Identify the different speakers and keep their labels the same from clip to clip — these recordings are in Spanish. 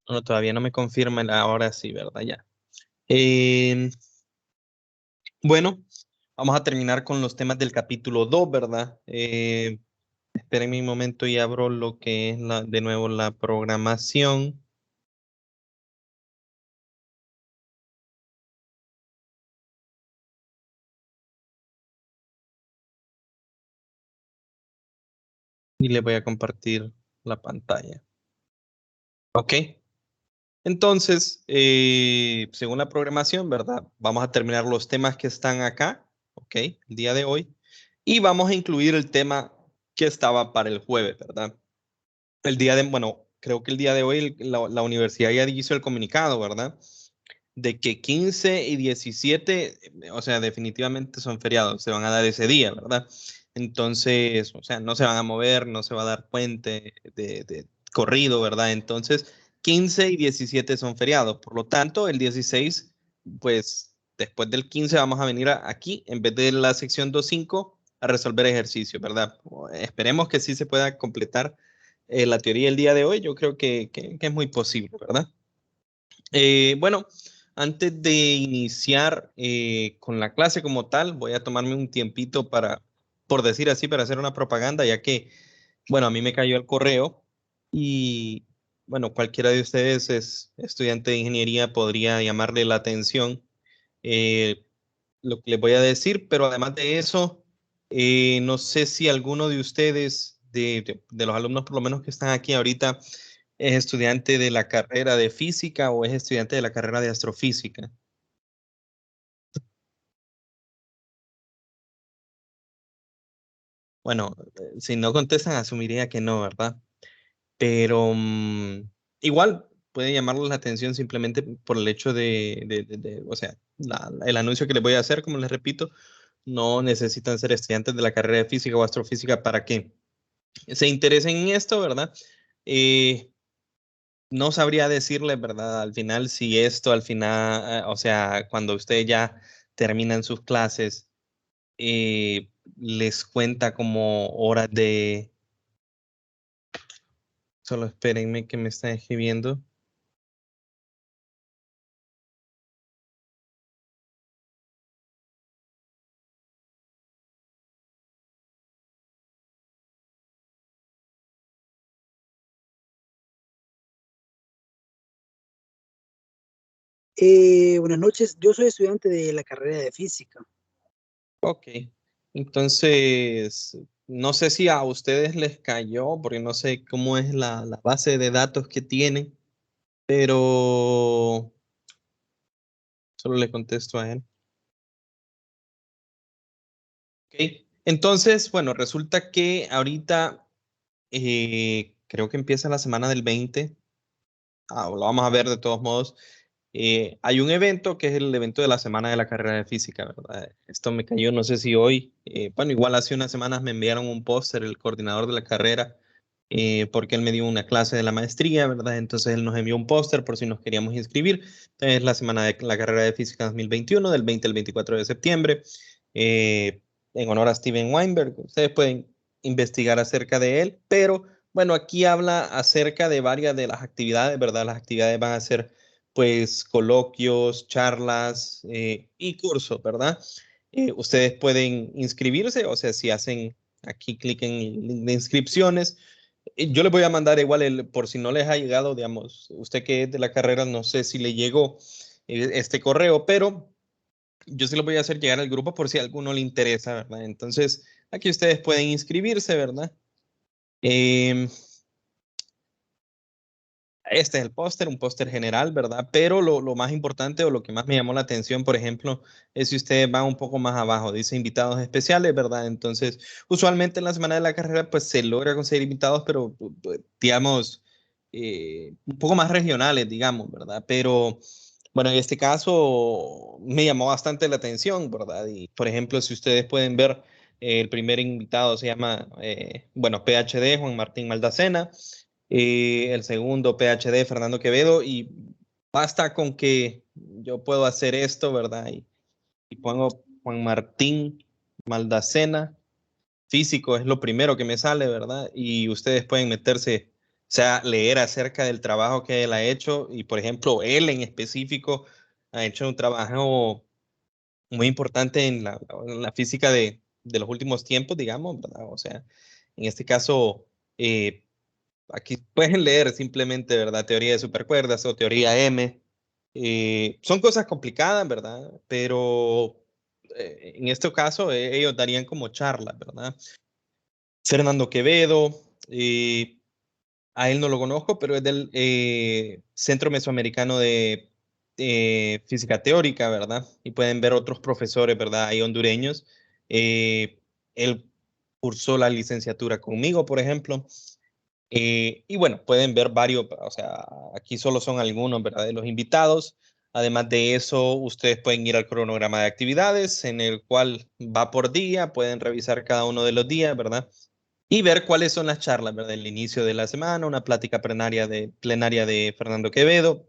Speaker 1: No, todavía no me confirma ahora sí, ¿verdad? Ya. Eh, bueno, vamos a terminar con los temas del capítulo 2, ¿verdad? Espérenme un momento y abro lo que es de nuevo la programación. Y le voy a compartir la pantalla. Ok. Entonces, según la programación, ¿verdad? Vamos a terminar los temas que están acá, ¿ok? El día de hoy. Y vamos a incluir el tema que estaba para el jueves, ¿verdad? Bueno, creo que el día de hoy la universidad ya hizo el comunicado, ¿verdad? De que 15 y 17, o sea, definitivamente son feriados, se van a dar ese día, ¿verdad? Entonces, o sea, no se van a mover, no se va a dar puente de corrido, ¿verdad? Entonces, 15 y 17 son feriados, por lo tanto, el 16, pues después del 15 vamos a venir aquí, en vez de la sección 2.5, a resolver ejercicios, ¿verdad? Esperemos que sí se pueda completar la teoría el día de hoy, yo creo que es muy posible, ¿verdad? Bueno, antes de iniciar con la clase como tal, voy a tomarme un tiempito para, por decir así, para hacer una propaganda, ya que, bueno, a mí me cayó el correo y, bueno, cualquiera de ustedes es estudiante de ingeniería, podría llamarle la atención eh, lo que les voy a decir, pero además de eso, no sé si alguno de ustedes, de los alumnos por lo menos que están aquí ahorita, es estudiante de la carrera de física o es estudiante de la carrera de astrofísica. Bueno, si no contestan, asumiría que no, ¿verdad? Pero igual puede llamarles la atención simplemente por el hecho o sea, el anuncio que les voy a hacer, como les repito, no necesitan ser estudiantes de la carrera de física o astrofísica para que se interesen en esto, ¿verdad? Eh, no sabría decirle, ¿verdad? Al final, si esto al final, o sea, cuando ustedes ya terminan sus clases, les cuenta como horas solo espérenme que me están escribiendo.
Speaker 2: Buenas noches, yo soy estudiante de la carrera de física.
Speaker 1: Ok, entonces, no sé si a ustedes les cayó, porque no sé cómo es la base de datos que tienen, pero solo le contesto a él. Ok, entonces, bueno, resulta que ahorita creo que empieza la semana del 20. Lo vamos a ver de todos modos. Hay un evento que es el evento de la semana de la carrera de física, ¿verdad? Esto me cayó, no sé si hoy, bueno, igual hace unas semanas me enviaron un póster, el coordinador de la carrera, porque él me dio una clase de la maestría, ¿verdad? Entonces él nos envió un póster por si nos queríamos inscribir. Entonces, es la semana de la carrera de física 2021, del 20 al 24 de septiembre, eh, en honor a Steven Weinberg. Ustedes pueden investigar acerca de él, pero bueno, aquí habla acerca de varias de las actividades, ¿verdad? Las actividades van a ser pues coloquios, charlas y cursos, ¿verdad? Ustedes pueden inscribirse, o sea, si hacen aquí clic en el link de inscripciones, yo les voy a mandar igual por si no les ha llegado, digamos, usted que es de la carrera, no sé si le llegó este correo, pero yo sí lo voy a hacer llegar al grupo por si a alguno le interesa, ¿verdad? Entonces, aquí ustedes pueden inscribirse, ¿verdad? Em, Este es el póster, un póster general, ¿verdad? Pero lo más importante o lo que más me llamó la atención, por ejemplo, es si ustedes van un poco más abajo, dice invitados especiales, ¿verdad? Entonces, usualmente en la semana de la carrera, pues se logra conseguir invitados, pero digamos, un poco más regionales, digamos, ¿verdad? Pero bueno, en este caso me llamó bastante la atención, ¿verdad? Y por ejemplo, si ustedes pueden ver, el primer invitado se llama, bueno, PhD, Juan Martín Maldacena. El segundo, PhD, Fernando Quevedo, y basta con que yo puedo hacer esto, ¿verdad? Y pongo Juan Martín Maldacena, físico es lo primero que me sale, ¿verdad? Y ustedes pueden meterse sea, leer acerca del trabajo que él ha hecho y, por ejemplo, él en específico ha hecho un trabajo muy importante en la física de los últimos tiempos, digamos, ¿verdad? O sea, en este caso, aquí pueden leer simplemente, ¿verdad? Teoría de supercuerdas o teoría M. Son cosas complicadas, ¿verdad? Pero en este caso ellos darían como charlas, ¿verdad? Fernando Quevedo, a él no lo conozco, pero es del Centro Mesoamericano de Física Teórica, ¿verdad? Y pueden ver otros profesores, ¿verdad? Hay hondureños. Él cursó la licenciatura conmigo, por ejemplo. Y bueno, pueden ver varios, o sea, aquí solo son algunos, ¿verdad? De los invitados. Además de eso, ustedes pueden ir al cronograma de actividades, en el cual va por día, pueden revisar cada uno de los días, ¿verdad? Y ver cuáles son las charlas, ¿verdad? El inicio de la semana, una plática plenaria de Fernando Quevedo,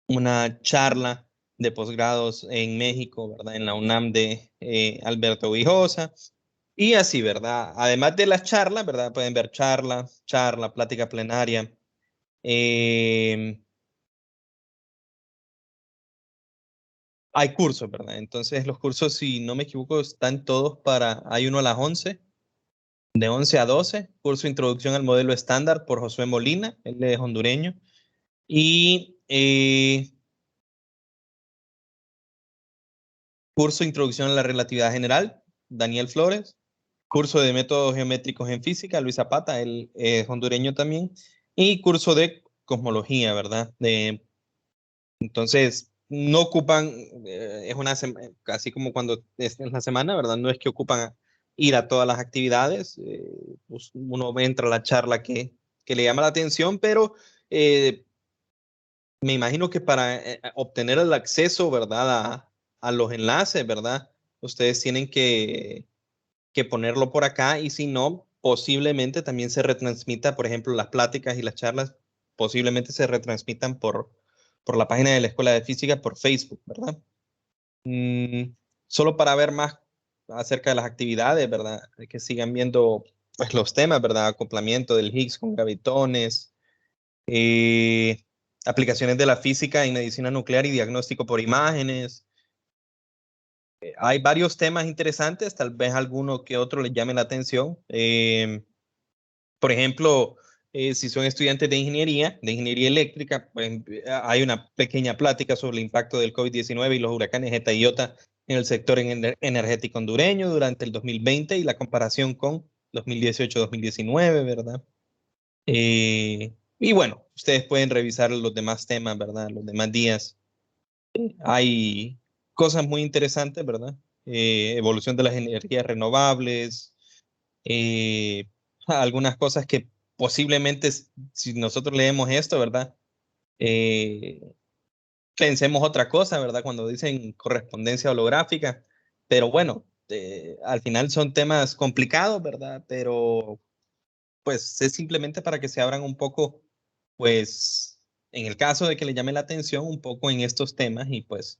Speaker 1: una charla de posgrados en México, ¿verdad? En la UNAM de Alberto Guijosa. Y así, ¿verdad? Además de las charlas, ¿verdad? Pueden ver charla, plática plenaria. Hay cursos, ¿verdad? Entonces los cursos, si no me equivoco, están todos hay uno a las 11, de 11 a 12, curso Introducción al Modelo Estándar por Josué Molina, él es hondureño. Y curso Introducción a la Relatividad General, Daniel Flores. Curso de Métodos Geométricos en Física, Luis Zapata, él es hondureño también. Y curso de Cosmología, ¿verdad? Entonces, no ocupan, es casi como cuando es en la semana, ¿verdad? No es que ocupan ir a todas las actividades, pues uno entra a la charla que le llama la atención, pero eh, me imagino que para obtener el acceso, ¿verdad? A los enlaces, ¿verdad? Ustedes tienen que ponerlo por acá y si no, posiblemente también se retransmita, por ejemplo, las pláticas y las charlas, posiblemente se retransmitan por la página de la Escuela de Física, por Facebook, ¿verdad? Mm, solo para ver más acerca de las actividades, ¿verdad? Que sigan viendo pues, los temas, ¿verdad? Acoplamiento del Higgs con gravitones, eh, aplicaciones de la física en medicina nuclear y diagnóstico por imágenes. Hay varios temas interesantes, tal vez alguno que otro les llame la atención. Por ejemplo, si son estudiantes de ingeniería eléctrica, pues, hay una pequeña plática sobre el impacto del COVID-19 y los huracanes Eta y Iota en el sector energético hondureño durante el 2020 y la comparación con 2018-2019, ¿verdad? Y bueno, ustedes pueden revisar los demás temas, ¿verdad? Los demás días. Hay cosas muy interesantes, ¿verdad? Evolución de las energías renovables, eh, algunas cosas que posiblemente, si nosotros leemos esto, ¿verdad? Eh, pensemos otra cosa, ¿verdad? Cuando dicen correspondencia holográfica, pero bueno, al final son temas complicados, ¿verdad? Pero pues es simplemente para que se abran un poco, pues, en el caso de que le llame la atención un poco en estos temas y pues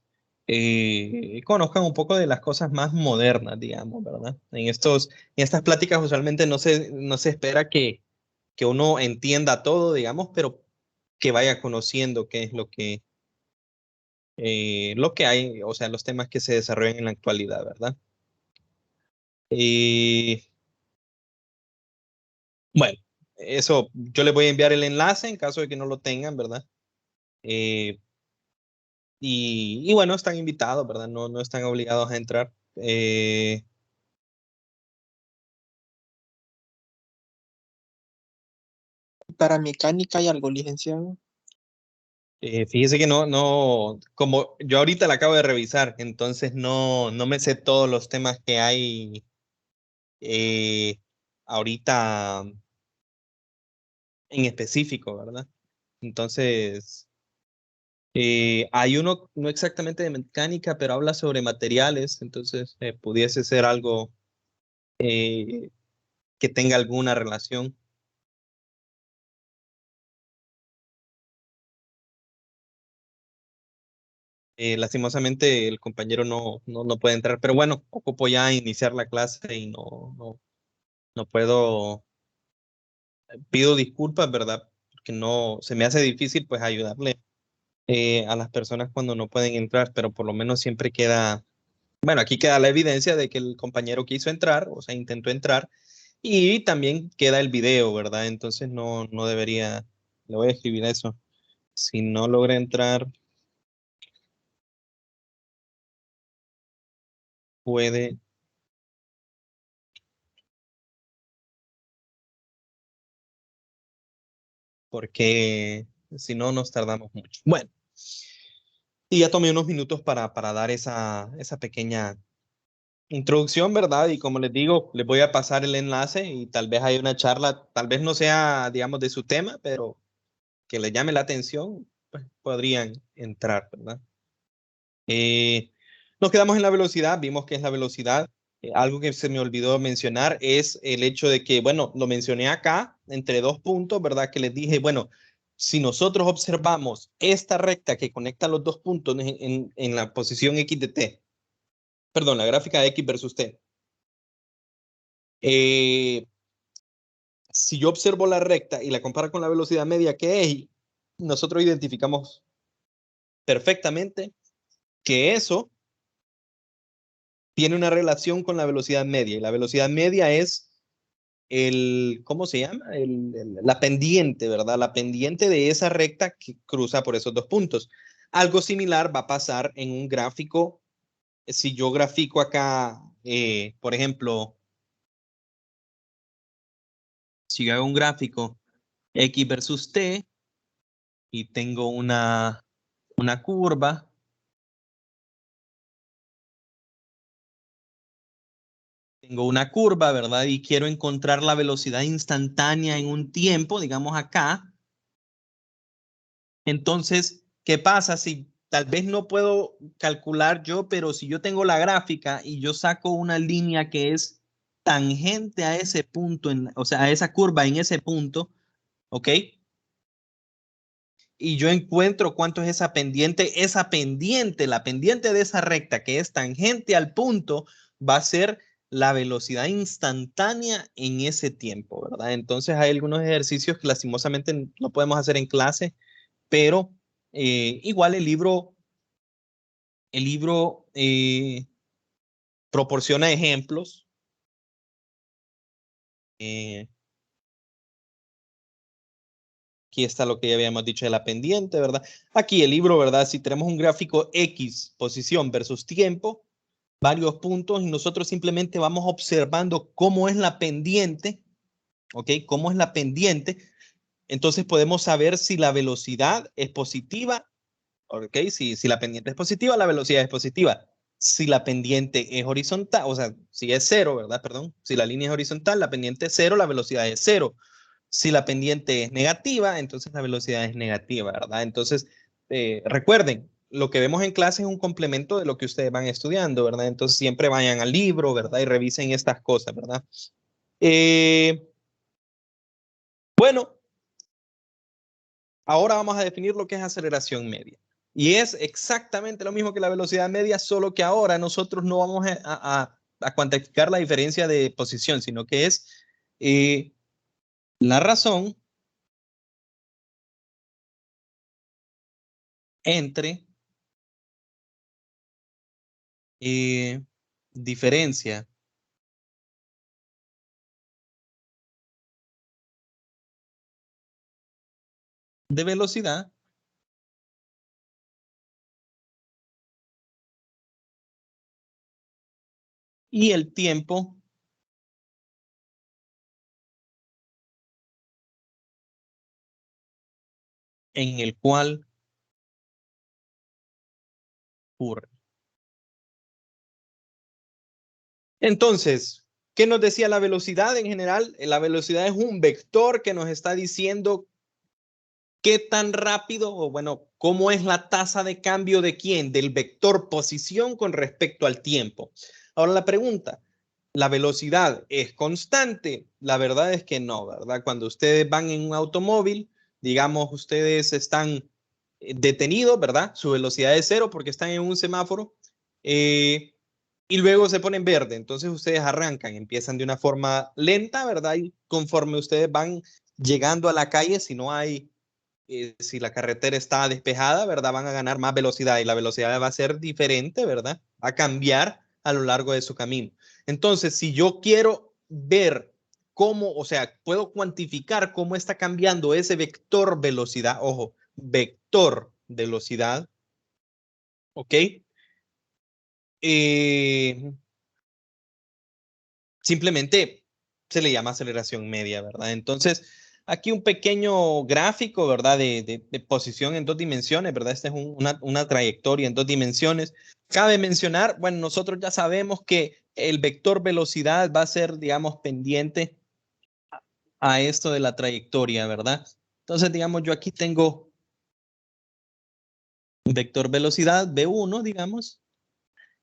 Speaker 1: conozcan un poco de las cosas más modernas, digamos, ¿verdad? En estas pláticas usualmente no se espera que uno entienda todo, digamos, pero que vaya conociendo qué es lo que hay, o sea, los temas que se desarrollan en la actualidad, ¿verdad? Eh, bueno, eso yo les voy a enviar el enlace en caso de que no lo tengan, ¿verdad? Eh, y bueno, están invitados, ¿verdad? No están obligados a entrar.
Speaker 3: Para mecánica hay algo, licenciado.
Speaker 1: Fíjese que como yo ahorita la acabo de revisar, entonces no me sé todos los temas que hay ahorita en específico, ¿verdad? Entonces, hay uno, no exactamente de mecánica, pero habla sobre materiales, entonces pudiese ser algo eh, que tenga alguna relación. Lastimosamente el compañero no puede entrar, pero bueno, ocupo ya iniciar la clase y no puedo, pido disculpas, ¿verdad? no se me hace difícil pues ayudarle a las personas cuando no pueden entrar, pero por lo menos siempre queda, bueno, aquí queda la evidencia de que el compañero quiso entrar, o sea, intentó entrar, y también queda el video, ¿verdad? Entonces no debería, le voy a escribir eso. Si no logra entrar, puede, porque si no nos tardamos mucho. Bueno, y ya tomé unos minutos para dar esa pequeña introducción, ¿verdad? Y como les digo, les voy a pasar el enlace y tal vez hay una charla, tal vez no sea, digamos, de su tema, pero que les llame la atención, pues podrían entrar, ¿verdad? Nos quedamos en la velocidad, vimos que es la velocidad. Algo que se me olvidó mencionar es el hecho de que, bueno, lo mencioné acá, entre dos puntos, ¿verdad? Que les dije, bueno, si nosotros observamos esta recta que conecta los dos puntos en la posición X de T, perdón, la gráfica de X versus T, si yo observo la recta y la comparo con la velocidad media que es, nosotros identificamos perfectamente que eso tiene una relación con la velocidad media. Y la velocidad media es ¿cómo se llama? La pendiente, ¿verdad? La pendiente de esa recta que cruza por esos dos puntos. Algo similar va a pasar en un gráfico. Si yo grafico acá, por ejemplo, si yo hago un gráfico X versus T y tengo una curva, ¿verdad? Y quiero encontrar la velocidad instantánea en un tiempo, digamos acá. Entonces, ¿qué pasa si tal vez no puedo calcular yo, pero si yo tengo la gráfica y yo saco una línea que es tangente a ese punto, o sea, a esa curva en ese punto, ¿ok? Y yo encuentro cuánto es esa pendiente, la pendiente de esa recta que es tangente al punto, va a ser la velocidad instantánea en ese tiempo, ¿verdad? Entonces hay algunos ejercicios que lastimosamente no podemos hacer en clase, pero igual el libro proporciona ejemplos. Aquí está lo que ya habíamos dicho de la pendiente, ¿verdad? Aquí el libro, ¿verdad? Si tenemos un gráfico X, posición versus tiempo, varios puntos, y nosotros simplemente vamos observando cómo es la pendiente, ¿ok? Cómo es la pendiente. Entonces podemos saber si la velocidad es positiva, ¿ok? Si la pendiente es positiva, la velocidad es positiva. Si la pendiente es horizontal, o sea, si es cero, ¿verdad? Perdón. Si la línea es horizontal, la pendiente es cero, la velocidad es cero. Si la pendiente es negativa, entonces la velocidad es negativa, ¿verdad? Entonces, recuerden, lo que vemos en clase es un complemento de lo que ustedes van estudiando, ¿verdad? Entonces, siempre vayan al libro, ¿verdad? Y revisen estas cosas, ¿verdad? Bueno, ahora vamos a definir lo que es aceleración media. Y es exactamente lo mismo que la velocidad media, solo que ahora nosotros no vamos a cuantificar la diferencia de posición, sino que es la razón entre diferencia de velocidad y el tiempo en el cual ocurre. Entonces, ¿qué nos decía la velocidad en general? La velocidad es un vector que nos está diciendo qué tan rápido, o bueno, cómo es la tasa de cambio de quién, del vector posición con respecto al tiempo. Ahora la pregunta, ¿la velocidad es constante? La verdad es que no, ¿verdad? Cuando ustedes van en un automóvil, digamos, ustedes están detenidos, ¿verdad? Su velocidad es cero porque están en un semáforo y luego se ponen verde. Entonces ustedes arrancan, empiezan de una forma lenta, ¿verdad? Y conforme ustedes van llegando a la calle, si no hay si la carretera está despejada, ¿verdad? Van a ganar más velocidad y la velocidad va a ser diferente, ¿verdad? Va a cambiar a lo largo de su camino. Entonces, si yo quiero ver cómo, o sea, puedo cuantificar cómo está cambiando ese vector velocidad, ojo, vector velocidad, ¿ok? Simplemente se le llama aceleración media, ¿verdad? Entonces, aquí un pequeño gráfico, ¿verdad? De posición en dos dimensiones, ¿verdad? Esta es una trayectoria en dos dimensiones. Cabe mencionar, bueno, nosotros ya sabemos que el vector velocidad va a ser, digamos, pendiente a esto de la trayectoria, ¿verdad? Entonces, digamos, yo aquí tengo un vector velocidad V1, digamos,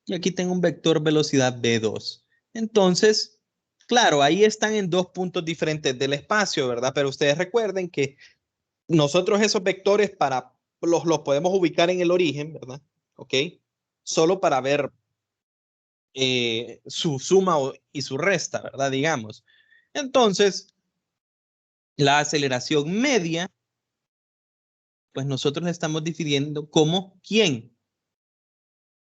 Speaker 1: y aquí tengo un vector velocidad V2. Entonces, claro, ahí están en dos puntos diferentes del espacio, ¿verdad? Pero ustedes recuerden que nosotros esos vectores los podemos ubicar en el origen, ¿verdad? ¿Ok? Solo para ver su suma y su resta, ¿verdad? Digamos. Entonces, la aceleración media, pues nosotros la estamos dividiendo como ¿quién?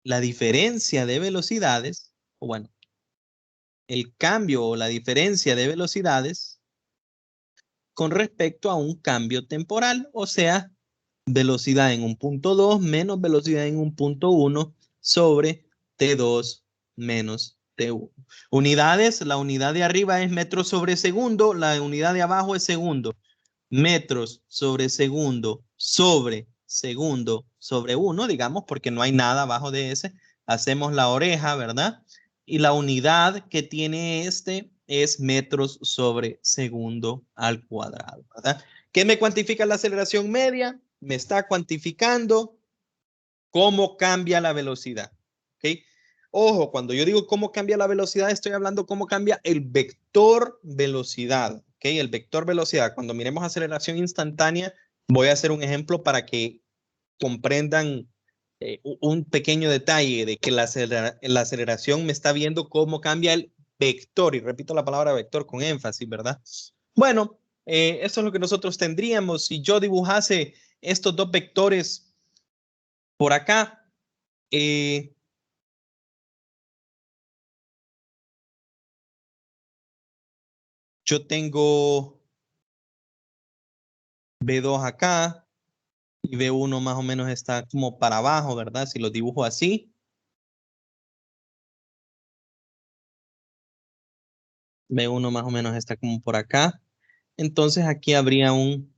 Speaker 1: La diferencia de velocidades, o bueno, el cambio o la diferencia de velocidades con respecto a un cambio temporal, o sea, velocidad en un punto 2 menos velocidad en un punto 1 sobre T2 menos T1. Unidades, la unidad de arriba es metros sobre segundo, la unidad de abajo es segundo. Metros sobre segundo sobre 1, digamos, porque no hay nada abajo de ese. Hacemos la oreja, ¿verdad? Y la unidad que tiene este es metros sobre segundo al cuadrado, ¿verdad? ¿Qué me cuantifica la aceleración media? Me está cuantificando cómo cambia la velocidad, ¿ok? Ojo, cuando yo digo cómo cambia la velocidad, estoy hablando cómo cambia el vector velocidad, ¿ok? El vector velocidad. Cuando miremos aceleración instantánea, voy a hacer un ejemplo para que comprendan un pequeño detalle de que la aceleración me está viendo cómo cambia el vector, y repito la palabra vector con énfasis, ¿verdad? Bueno, eso es lo que nosotros tendríamos si yo dibujase estos dos vectores por acá. Yo tengo B2 acá y B1 más o menos está como para abajo, ¿verdad? Si lo dibujo así. B1 más o menos está como por acá. Entonces aquí habría un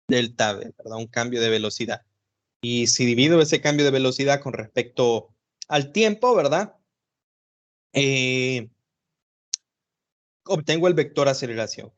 Speaker 1: delta V, ¿verdad? Un cambio de velocidad. Y si divido ese cambio de velocidad con respecto al tiempo, ¿verdad? Obtengo el vector aceleración.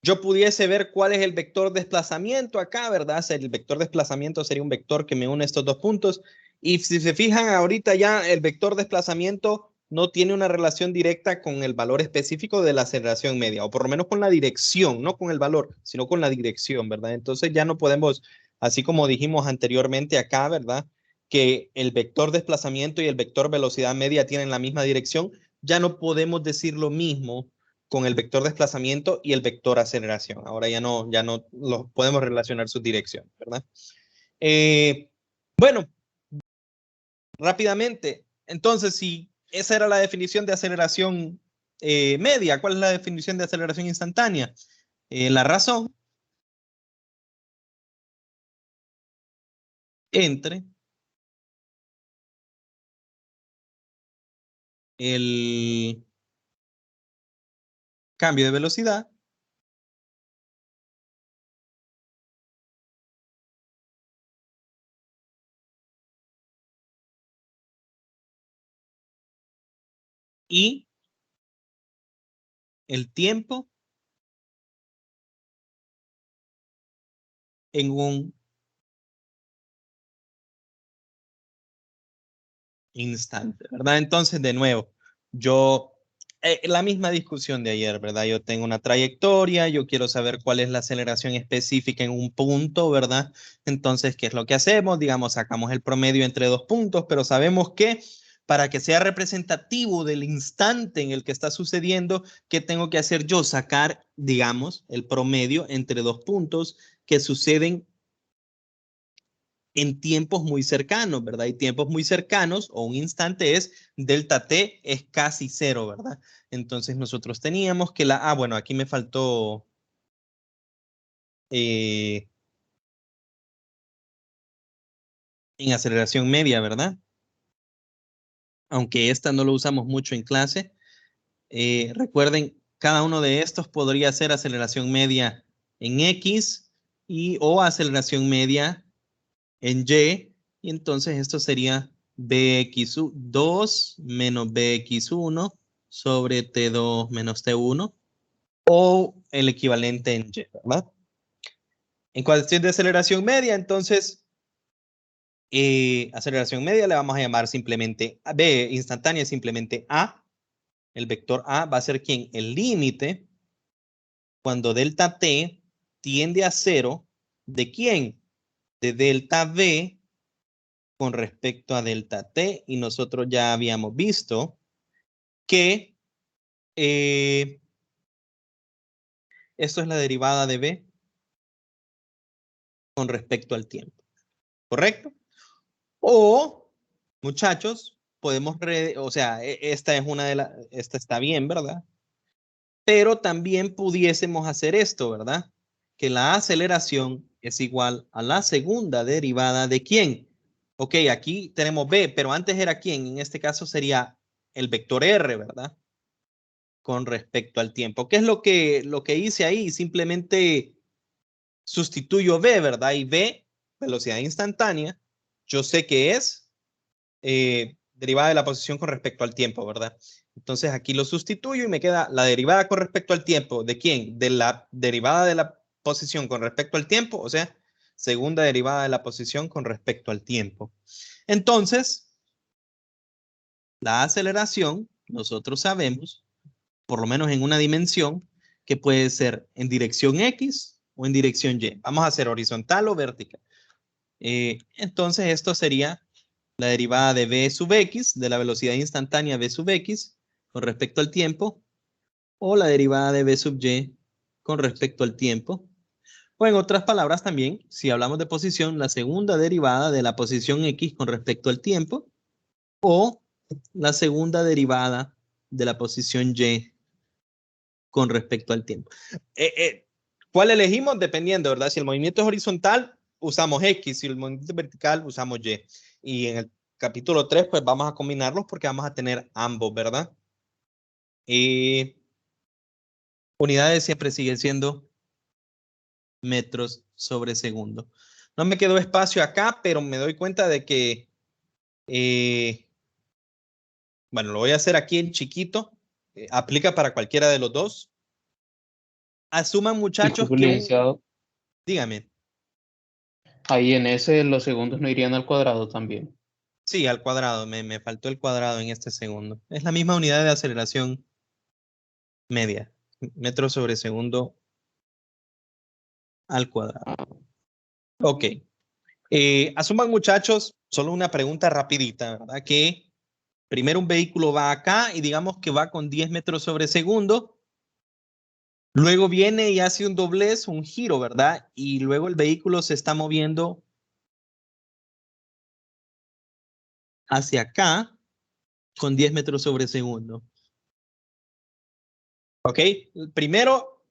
Speaker 1: Yo pudiese ver cuál es el vector desplazamiento acá, ¿verdad? El vector desplazamiento sería un vector que me une estos dos puntos. Y si se fijan, ahorita ya el vector desplazamiento no tiene una relación directa con el valor específico de la aceleración media, o por lo menos con la dirección, no con el valor, sino con la dirección, ¿verdad? Entonces ya no podemos, así como dijimos anteriormente acá, ¿verdad? Que el vector desplazamiento y el vector velocidad media tienen la misma dirección, ya no podemos decir lo mismo con el vector desplazamiento y el vector aceleración. Ahora ya no los podemos relacionar sus direcciones, ¿verdad? Bueno, rápidamente, entonces, si esa era la definición de aceleración media, ¿cuál es la definición de aceleración instantánea? La razón entre el cambio de velocidad y el tiempo en un instante, ¿verdad? Entonces, de nuevo, yo, la misma discusión de ayer, ¿verdad? Yo tengo una trayectoria, yo quiero saber cuál es la aceleración específica en un punto, ¿verdad? Entonces, ¿qué es lo que hacemos? Digamos, sacamos el promedio entre dos puntos, pero sabemos que para que sea representativo del instante en el que está sucediendo, ¿qué tengo que hacer yo? Sacar, digamos, el promedio entre dos puntos que suceden en tiempos muy cercanos, ¿verdad? Y tiempos muy cercanos o un instante es delta t es casi cero, ¿verdad? Entonces nosotros teníamos que bueno, aquí me faltó en aceleración media, ¿verdad? Aunque esta no lo usamos mucho en clase. Recuerden, cada uno de estos podría ser aceleración media en X o aceleración media en Y. Y entonces esto sería Bx2 menos Bx1 sobre T2 menos T1 o el equivalente en Y, ¿verdad? En cuestión de aceleración media, entonces, aceleración media le vamos a llamar simplemente B instantánea, simplemente A. El vector A va a ser ¿quién? El límite cuando delta T tiende a cero, ¿de quién? De delta V con respecto a delta T. Y nosotros ya habíamos visto que esto es la derivada de V con respecto al tiempo. ¿Correcto? O, muchachos, podemos, o sea, esta es una de las, esta está bien, ¿verdad? Pero también pudiésemos hacer esto, ¿verdad? Que la aceleración es igual a la segunda derivada de ¿quién? Ok, aquí tenemos B, pero antes era ¿quién? En este caso sería el vector R, ¿verdad? Con respecto al tiempo. ¿Qué es lo que hice ahí? Simplemente sustituyo V, ¿verdad? Y V, velocidad instantánea, yo sé que es derivada de la posición con respecto al tiempo, ¿verdad? Entonces aquí lo sustituyo y me queda la derivada con respecto al tiempo. ¿De quién? De la derivada de la posición con respecto al tiempo, o sea, segunda derivada de la posición con respecto al tiempo. Entonces, la aceleración, nosotros sabemos, por lo menos en una dimensión, que puede ser en dirección X o en dirección Y. Vamos a hacer horizontal o vertical. Entonces, esto sería la derivada de v sub x, de la velocidad instantánea v sub x, con respecto al tiempo, o la derivada de v sub y con respecto al tiempo. O en otras palabras también, si hablamos de posición, la segunda derivada de la posición x con respecto al tiempo, o la segunda derivada de la posición y con respecto al tiempo. ¿Cuál elegimos? Dependiendo, ¿verdad? Si el movimiento es horizontal, usamos X. Si el movimiento es vertical, usamos Y. Y en el capítulo 3, pues vamos a combinarlos porque vamos a tener ambos, ¿verdad? Unidades siempre siguen siendo metros sobre segundo. No me quedó espacio acá, pero me doy cuenta de que, bueno, lo voy a hacer aquí en chiquito. Aplica para cualquiera de los dos. Asuman, muchachos,
Speaker 4: Disculpe,
Speaker 1: que
Speaker 4: licenciado,
Speaker 1: dígame.
Speaker 4: ahí en ese los segundos no irían al cuadrado también.
Speaker 1: Sí, al cuadrado. Me faltó el cuadrado en este segundo. Es la misma unidad de aceleración media. Metros sobre segundo al cuadrado. Ok. Asuman, muchachos, solo una pregunta rapidita, ¿verdad? Que primero un vehículo va acá y digamos que va con 10 metros sobre segundo. Luego viene y hace un doblez, un giro, ¿verdad? Y luego el vehículo se está moviendo hacia acá con 10 metros sobre segundo. ¿Ok? Primero,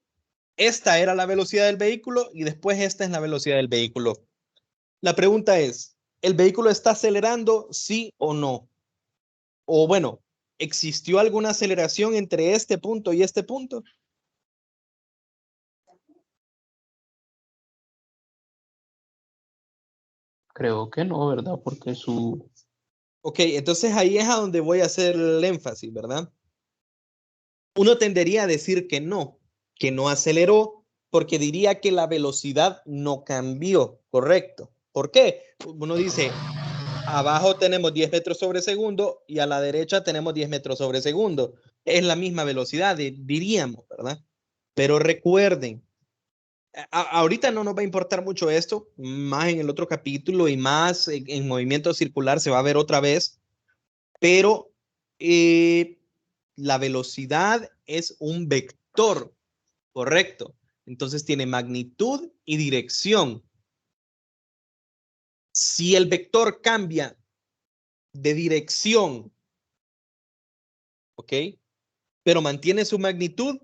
Speaker 1: esta era la velocidad del vehículo y después esta es la velocidad del vehículo. La pregunta es, ¿el vehículo está acelerando, sí o no? O bueno, ¿existió alguna aceleración entre este punto y este punto?
Speaker 4: Creo que no, ¿verdad? Porque
Speaker 1: Ok, entonces ahí es a donde voy a hacer el énfasis, ¿verdad? Uno tendería a decir que no aceleró, porque diría que la velocidad no cambió, ¿correcto? ¿Por qué? Uno dice, abajo tenemos 10 metros sobre segundo y a la derecha tenemos 10 metros sobre segundo. Es la misma velocidad, diríamos, ¿verdad? Pero recuerden, ahorita no nos va a importar mucho esto, más en el otro capítulo y más en movimiento circular se va a ver otra vez. pero la velocidad es un vector, correcto. Entonces tiene magnitud y dirección. Si el vector cambia de dirección, ¿ok? Pero mantiene su magnitud,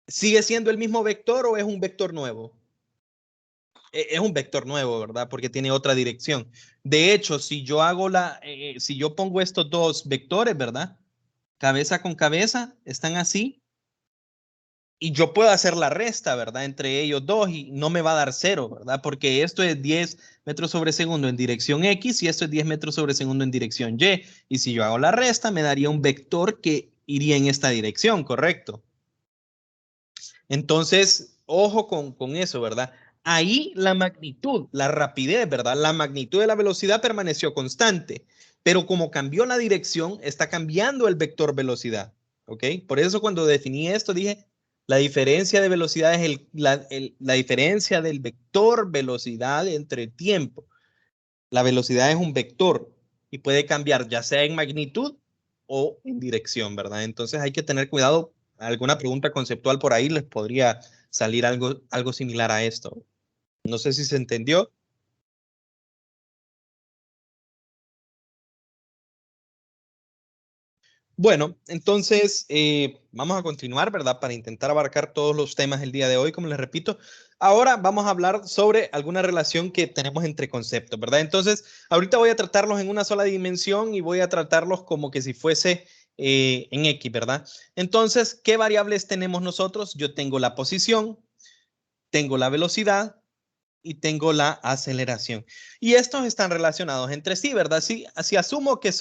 Speaker 1: ¿sigue siendo el mismo vector o es un vector nuevo? Es un vector nuevo, ¿verdad? Porque tiene otra dirección. De hecho, si yo hago si yo pongo estos dos vectores, ¿verdad? Cabeza con cabeza, están así. Y yo puedo hacer la resta, ¿verdad? Entre ellos dos y no me va a dar 0, ¿verdad? Porque esto es 10 metros sobre segundo en dirección X y esto es 10 metros sobre segundo en dirección Y. Y si yo hago la resta, me daría un vector que iría en esta dirección, ¿correcto? Entonces, ojo con eso, ¿verdad? Ahí la magnitud, la rapidez, ¿verdad? La magnitud de la velocidad permaneció constante, pero como cambió la dirección, está cambiando el vector velocidad, ¿ok? Por eso cuando definí esto dije, la diferencia de velocidad es la diferencia del vector velocidad entre tiempo. La velocidad es un vector y puede cambiar ya sea en magnitud o en dirección, ¿verdad? Entonces hay que tener cuidado. Alguna pregunta conceptual por ahí les podría salir algo similar a esto. No sé si se entendió. Bueno, entonces vamos a continuar, ¿verdad? Para intentar abarcar todos los temas el día de hoy, como les repito. Ahora vamos a hablar sobre alguna relación que tenemos entre conceptos, ¿verdad? Entonces, ahorita voy a tratarlos en una sola dimensión y voy a tratarlos como que si fuese en X, ¿verdad? Entonces, ¿qué variables tenemos nosotros? Yo tengo la posición, tengo la velocidad y tengo la aceleración. Y estos están relacionados entre sí, ¿verdad? Sí, así asumo que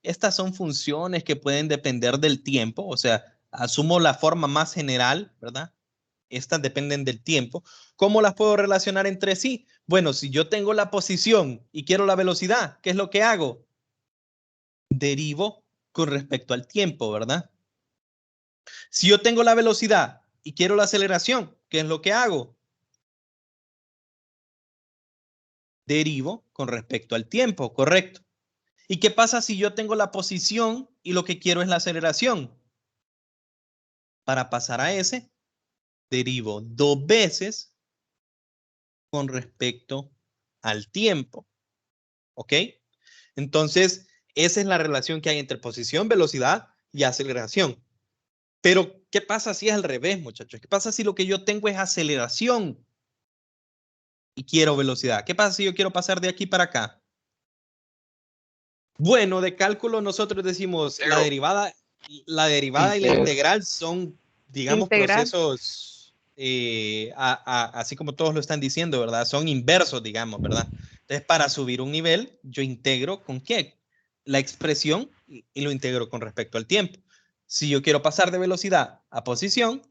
Speaker 1: estas son funciones que pueden depender del tiempo, o sea, asumo la forma más general, ¿verdad? Estas dependen del tiempo. ¿Cómo las puedo relacionar entre sí? Bueno, si yo tengo la posición y quiero la velocidad, ¿qué es lo que hago? Derivo con respecto al tiempo, ¿verdad? Si yo tengo la velocidad y quiero la aceleración, ¿qué es lo que hago? Derivo con respecto al tiempo, correcto. ¿Y qué pasa si yo tengo la posición y lo que quiero es la aceleración? Para pasar a ese, derivo 2 veces con respecto al tiempo. ¿Ok? Entonces, esa es la relación que hay entre posición, velocidad y aceleración. Pero, ¿qué pasa si es al revés, muchachos? ¿Qué pasa si lo que yo tengo es aceleración y quiero velocidad? ¿Qué pasa si yo quiero pasar de aquí para acá? Bueno, de cálculo nosotros decimos la derivada y la integral son, digamos, procesos, así como todos lo están diciendo, ¿verdad? Son inversos, digamos, ¿verdad? Entonces, para subir un nivel, yo integro ¿con qué? La expresión y lo integro con respecto al tiempo. Si yo quiero pasar de velocidad a posición,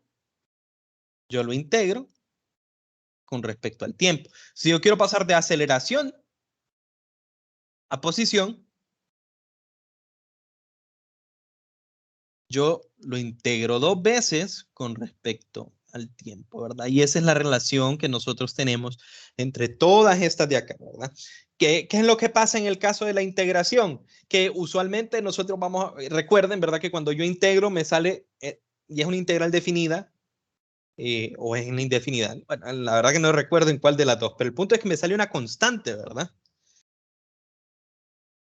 Speaker 1: yo lo integro con respecto al tiempo. Si yo quiero pasar de aceleración a posición, yo lo integro 2 veces con respecto al tiempo, ¿verdad? Y esa es la relación que nosotros tenemos entre todas estas de acá, ¿verdad? ¿Qué es lo que pasa en el caso de la integración? Que usualmente nosotros recuerden, ¿verdad? Que cuando yo integro me sale, y es una integral definida, o es una indefinida. Bueno, la verdad que no recuerdo en cuál de las dos, pero el punto es que me sale una constante, ¿verdad?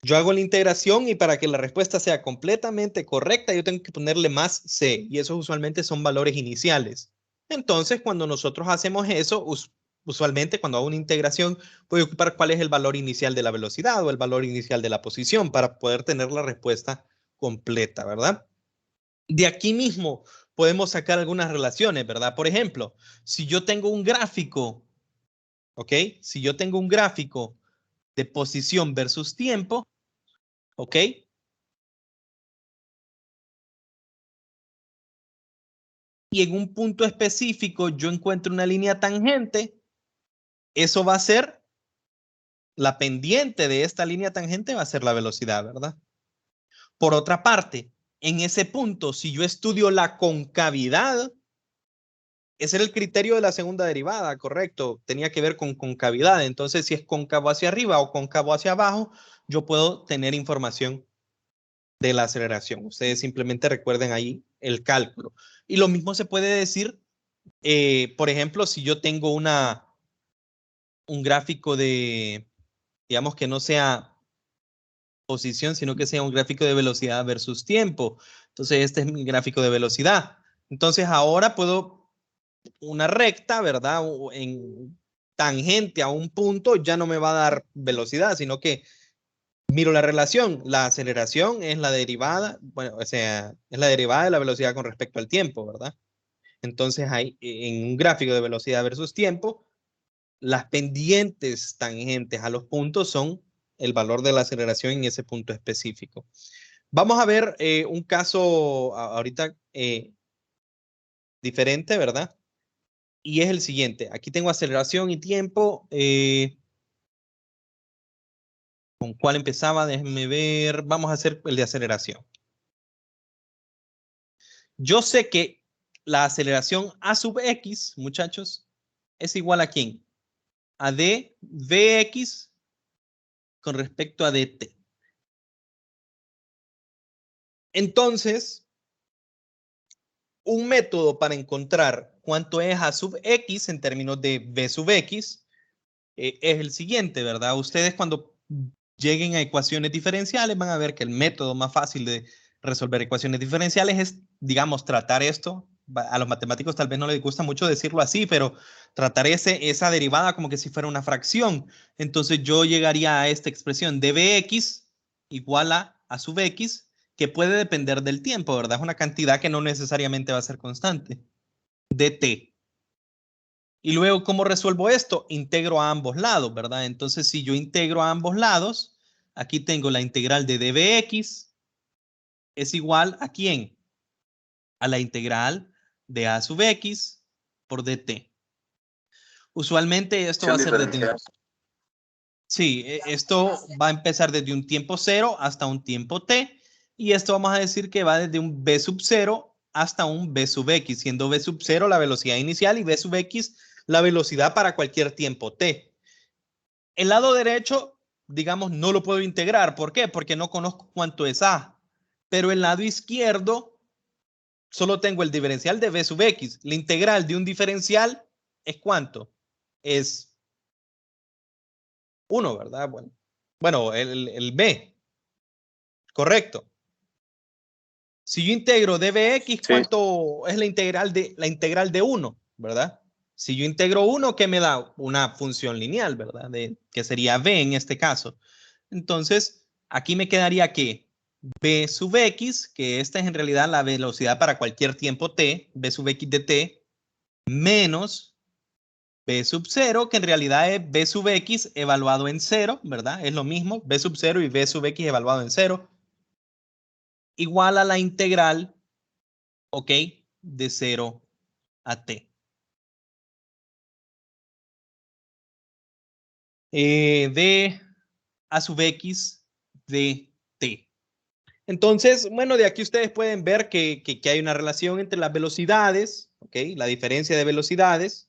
Speaker 1: Yo hago la integración y para que la respuesta sea completamente correcta, yo tengo que ponerle más C y esos usualmente son valores iniciales. Entonces, cuando nosotros hacemos eso, usualmente cuando hago una integración, voy a ocupar cuál es el valor inicial de la velocidad o el valor inicial de la posición para poder tener la respuesta completa, ¿verdad? De aquí mismo podemos sacar algunas relaciones, ¿verdad? Por ejemplo, si yo tengo un gráfico, ¿ok? Si yo tengo un gráfico de posición versus tiempo, ¿ok? Y en un punto específico yo encuentro una línea tangente, eso va a ser la pendiente de esta línea tangente, va a ser la velocidad, ¿verdad? Por otra parte, en ese punto, si yo estudio la concavidad, ese era el criterio de la segunda derivada, correcto. Tenía que ver con concavidad. Entonces, si es cóncavo hacia arriba o cóncavo hacia abajo, yo puedo tener información de la aceleración. Ustedes simplemente recuerden ahí el cálculo. Y lo mismo se puede decir, por ejemplo, si yo tengo un gráfico de, digamos que no sea posición, sino que sea un gráfico de velocidad versus tiempo. Entonces, este es mi gráfico de velocidad. Entonces, ahora puedo una recta, ¿verdad? O en tangente a un punto ya no me va a dar velocidad, sino que miro la relación. La aceleración es la derivada, bueno, o sea, es la derivada de la velocidad con respecto al tiempo, ¿verdad? Entonces, hay en un gráfico de velocidad versus tiempo, las pendientes tangentes a los puntos son el valor de la aceleración en ese punto específico. Vamos a ver un caso ahorita diferente, ¿verdad? Y es el siguiente. Aquí tengo aceleración y tiempo. ¿Con cuál empezaba? Déjenme ver. Vamos a hacer el de aceleración. Yo sé que la aceleración a sub x, muchachos, es igual a ¿quién? A dvx con respecto a dt. Entonces, un método para encontrar cuánto es a sub x en términos de v sub x es el siguiente, ¿verdad? Ustedes cuando lleguen a ecuaciones diferenciales van a ver que el método más fácil de resolver ecuaciones diferenciales es, digamos, tratar esto. A los matemáticos tal vez no les gusta mucho decirlo así, pero tratar esa derivada como que si fuera una fracción. Entonces yo llegaría a esta expresión dvx igual a sub x, que puede depender del tiempo, ¿verdad? Es una cantidad que no necesariamente va a ser constante. dt. Y luego, ¿cómo resuelvo esto? Integro a ambos lados, ¿verdad? Entonces, si yo integro a ambos lados, aquí tengo la integral de dvx es igual ¿a quién? A la integral de a sub x por dt. Usualmente esto va a ser desde... Sí, esto va a empezar desde un tiempo 0 hasta un tiempo t. Y esto vamos a decir que va desde un b sub 0 hasta un b sub x, siendo b sub 0 la velocidad inicial y b sub x la velocidad para cualquier tiempo t. El lado derecho, digamos, no lo puedo integrar. ¿Por qué? Porque no conozco cuánto es a. Pero el lado izquierdo solo tengo el diferencial de b sub x. La integral de un diferencial es ¿cuánto? Es 1, ¿verdad? Bueno, el b. Correcto. Si yo integro dbx, ¿cuánto es la integral de 1? ¿Verdad? Si yo integro 1, ¿qué me da? Una función lineal, ¿verdad? Que sería b en este caso. Entonces, aquí me quedaría que b sub x, que esta es en realidad la velocidad para cualquier tiempo t, b sub x de t, menos b sub 0, que en realidad es b sub x evaluado en 0, ¿verdad? Es lo mismo, b sub 0 y b sub x evaluado en 0, igual a la integral, ¿ok? De 0 a t. De a sub x de t. Entonces, bueno, de aquí ustedes pueden ver que hay una relación entre las velocidades, ¿ok? La diferencia de velocidades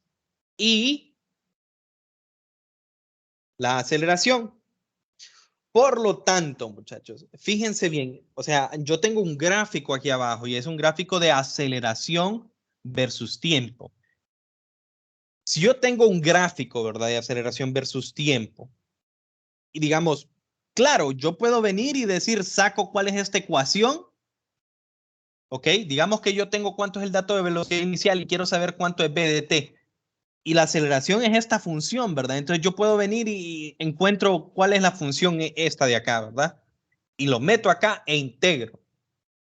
Speaker 1: y la aceleración. Por lo tanto, muchachos, fíjense bien, o sea, yo tengo un gráfico aquí abajo y es un gráfico de aceleración versus tiempo. Si yo tengo un gráfico, ¿verdad? De aceleración versus tiempo y digamos, claro, yo puedo venir y decir, saco cuál es esta ecuación. ¿Ok? Digamos que yo tengo cuánto es el dato de velocidad inicial y quiero saber cuánto es b de t. Y la aceleración es esta función, ¿verdad? Entonces yo puedo venir y encuentro cuál es la función esta de acá, ¿verdad? Y lo meto acá e integro.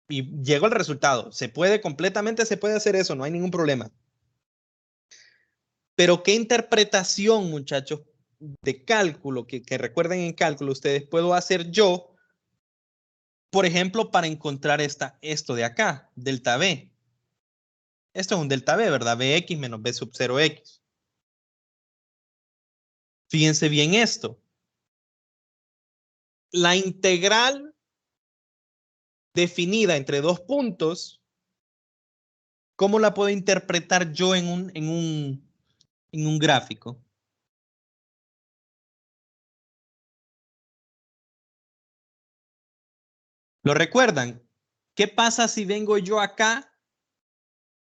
Speaker 1: Y llego al resultado. Completamente se puede hacer eso, no hay ningún problema. Pero ¿qué interpretación, muchachos, de cálculo, que recuerden en cálculo, ustedes puedo hacer yo, por ejemplo, para encontrar esto de acá, delta b? Esto es un delta b, ¿verdad? Bx menos b sub 0x. Fíjense bien esto. La integral definida entre dos puntos, ¿cómo la puedo interpretar yo en un gráfico? ¿Lo recuerdan? ¿Qué pasa si vengo yo acá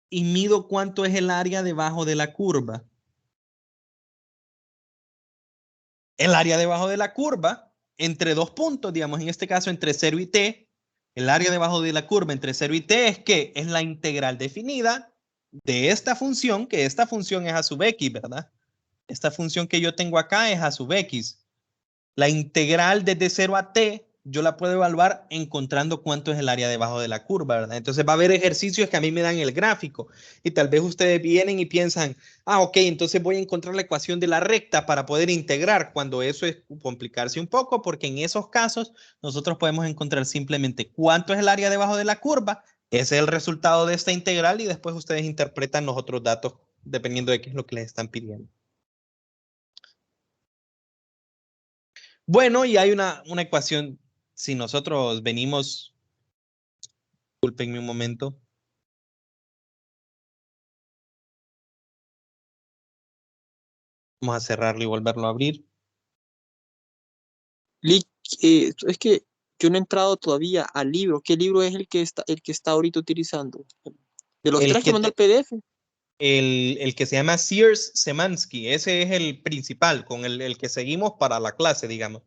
Speaker 1: y mido cuánto es el área debajo de la curva? El área debajo de la curva, entre dos puntos, digamos, en este caso entre 0 y t, el área debajo de la curva entre 0 y t es que es la integral definida de esta función, que esta función es a sub x, ¿verdad? Esta función que yo tengo acá es a sub x. La integral desde 0 a t, yo la puedo evaluar encontrando cuánto es el área debajo de la curva, ¿verdad? Entonces va a haber ejercicios que a mí me dan el gráfico y tal vez ustedes vienen y piensan, ok, entonces voy a encontrar la ecuación de la recta para poder integrar, cuando eso es complicarse un poco, porque en esos casos nosotros podemos encontrar simplemente cuánto es el área debajo de la curva, ese es el resultado de esta integral y después ustedes interpretan los otros datos dependiendo de qué es lo que les están pidiendo. Bueno, y hay una ecuación, si nosotros venimos, discúlpenme un momento. Vamos a cerrarlo y volverlo a abrir.
Speaker 3: Es que yo no he entrado todavía al libro. ¿Qué libro es el que está ahorita utilizando? De los tres que manda el PDF.
Speaker 1: El que se llama Sears-Szymanski, ese es el principal, con el que seguimos para la clase, digamos,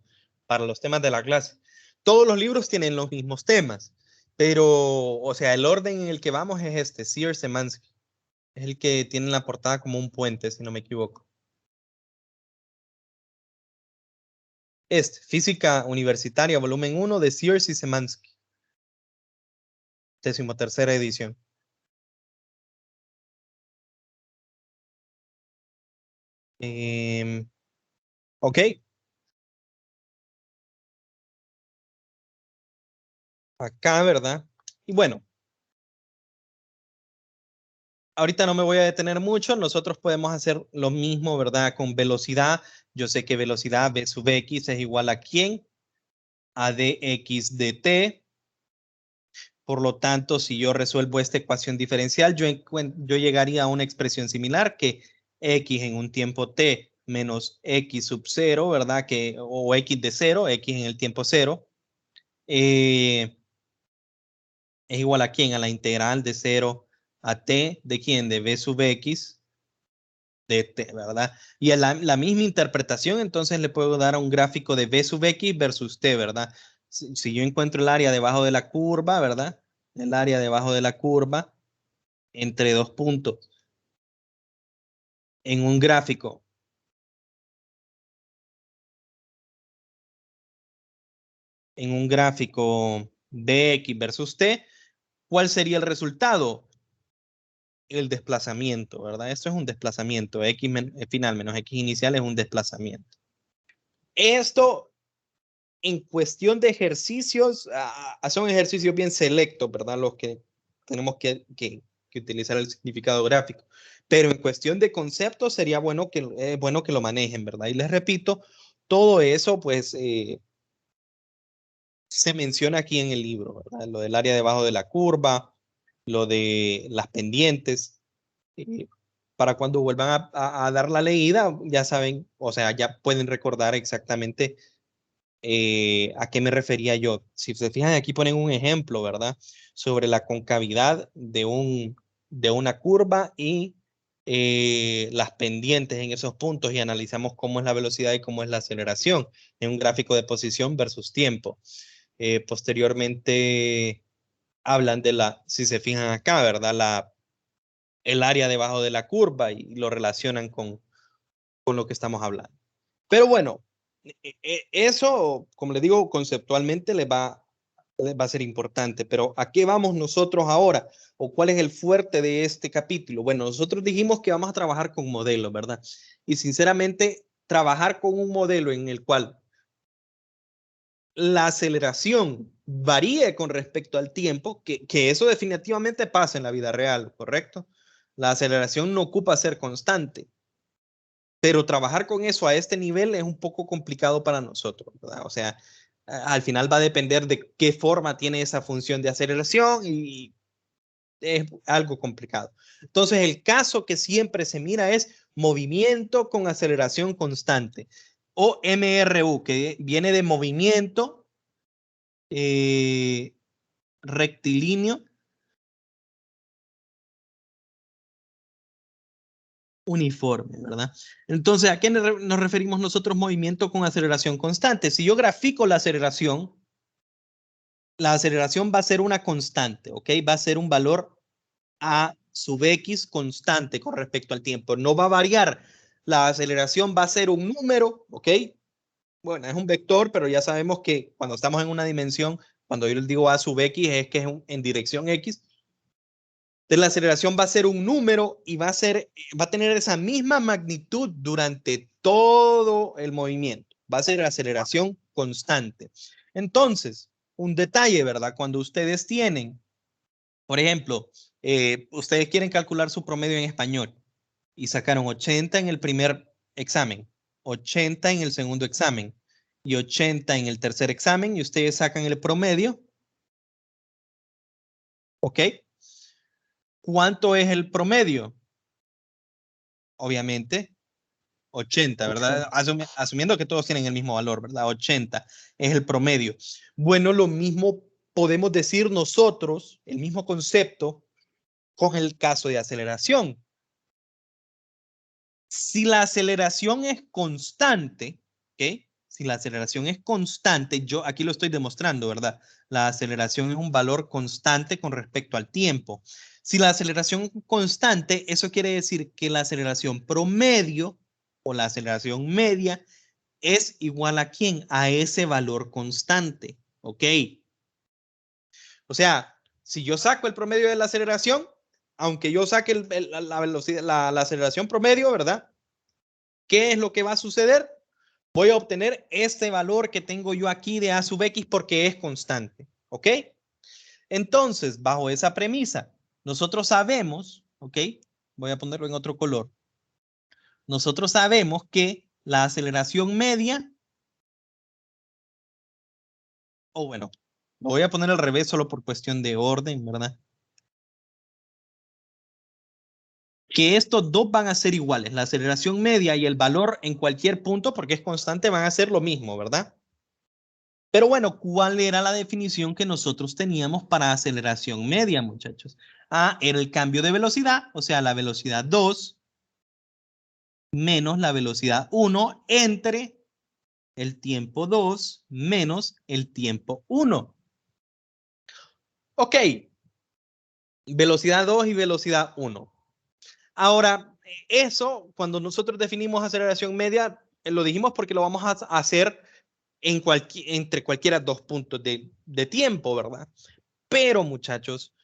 Speaker 1: para los temas de la clase. Todos los libros tienen los mismos temas, pero, o sea, el orden en el que vamos es este, Sears-Szymanski. Es el que tiene la portada como un puente, si no me equivoco. Física Universitaria, volumen 1 de Sears y Szymanski. 13ª edición. Ok. Acá, ¿verdad? Y bueno, ahorita no me voy a detener mucho. Nosotros podemos hacer lo mismo, ¿verdad? Con velocidad. Yo sé que velocidad v sub x es igual a ¿quién? A dx dt. Por lo tanto, si yo resuelvo esta ecuación diferencial, yo llegaría a una expresión similar que x en un tiempo t menos x sub 0, ¿verdad? O x de 0, x en el tiempo 0, es igual a ¿quién? A la integral de 0 a t de ¿quién? De v sub x de t, ¿verdad? Y a la misma interpretación, entonces le puedo dar a un gráfico de v sub x versus t, ¿verdad? Si yo encuentro el área debajo de la curva, ¿verdad? El área debajo de la curva entre dos puntos en un gráfico de x versus t, ¿cuál sería el resultado? El desplazamiento, ¿verdad? Esto es un desplazamiento. X final menos x inicial es un desplazamiento. Esto en cuestión de ejercicios, son ejercicios bien selectos, ¿verdad? Los que tenemos que utilizar el significado gráfico. Pero en cuestión de conceptos sería bueno que lo manejen, ¿verdad? Y les repito, todo eso, pues, se menciona aquí en el libro, ¿verdad? Lo del área debajo de la curva, lo de las pendientes. Para cuando vuelvan a dar la leída, ya saben, o sea, ya pueden recordar exactamente a qué me refería yo. Si se fijan, aquí ponen un ejemplo, ¿verdad? Sobre la concavidad de una curva y las pendientes en esos puntos, y analizamos cómo es la velocidad y cómo es la aceleración en un gráfico de posición versus tiempo. Posteriormente hablan si se fijan acá, ¿verdad? El área debajo de la curva y lo relacionan con lo que estamos hablando. Pero bueno, eso, como les digo, conceptualmente les va a ser importante. Pero ¿a qué vamos nosotros ahora? ¿O cuál es el fuerte de este capítulo? Bueno, nosotros dijimos que vamos a trabajar con modelos, ¿verdad? Y sinceramente, trabajar con un modelo en el cual la aceleración varíe con respecto al tiempo, que eso definitivamente pasa en la vida real, ¿correcto? La aceleración no ocupa ser constante. Pero trabajar con eso a este nivel es un poco complicado para nosotros, ¿verdad? O sea, al final va a depender de qué forma tiene esa función de aceleración y es algo complicado. Entonces, el caso que siempre se mira es movimiento con aceleración constante, o MRU, que viene de movimiento rectilíneo uniforme, ¿verdad? Entonces, ¿a qué nos referimos nosotros movimiento con aceleración constante? Si yo grafico la aceleración va a ser una constante, ¿ok? Va a ser un valor a sub x constante con respecto al tiempo. No va a variar. La aceleración va a ser un número, ¿ok? Bueno, es un vector, pero ya sabemos que cuando estamos en una dimensión, cuando yo les digo a sub x, es que es en dirección x. Entonces, la aceleración va a ser un número y va a tener esa misma magnitud durante todo el movimiento. Va a ser aceleración constante. Entonces, un detalle, ¿verdad? Cuando ustedes tienen, por ejemplo, ustedes quieren calcular su promedio en español y sacaron 80 en el primer examen, 80 en el segundo examen y 80 en el tercer examen y ustedes sacan el promedio. ¿Ok? ¿Cuánto es el promedio? Obviamente, 80, ¿verdad? Asumiendo que todos tienen el mismo valor, ¿verdad? 80 es el promedio. Bueno, lo mismo podemos decir nosotros, el mismo concepto, con el caso de aceleración. Si la aceleración es constante, ¿ok? Si la aceleración es constante, yo aquí lo estoy demostrando, ¿verdad? La aceleración es un valor constante con respecto al tiempo. Si la aceleración es constante, eso quiere decir que la aceleración promedio o la aceleración media es igual a ¿quién? A ese valor constante, ¿ok? O sea, si yo saco el promedio de la aceleración, aunque yo saque la velocidad, la aceleración promedio, ¿verdad? ¿Qué es lo que va a suceder? Voy a obtener este valor que tengo yo aquí de a sub x porque es constante, ¿ok? Entonces, bajo esa premisa, nosotros sabemos, ¿ok? Voy a ponerlo en otro color. Nosotros sabemos que la aceleración media, o bueno, lo voy a poner al revés solo por cuestión de orden, ¿verdad? Que estos dos van a ser iguales, la aceleración media y el valor en cualquier punto, porque es constante, van a ser lo mismo, ¿verdad? Pero bueno, ¿cuál era la definición que nosotros teníamos para aceleración media, muchachos? Era el cambio de velocidad, o sea, la velocidad 2 menos la velocidad 1 entre el tiempo 2 menos el tiempo 1. Ok, velocidad 2 y velocidad 1. Ahora, eso, cuando nosotros definimos aceleración media, lo dijimos porque lo vamos a hacer entre cualquiera dos puntos de tiempo, ¿verdad? Pero, muchachos,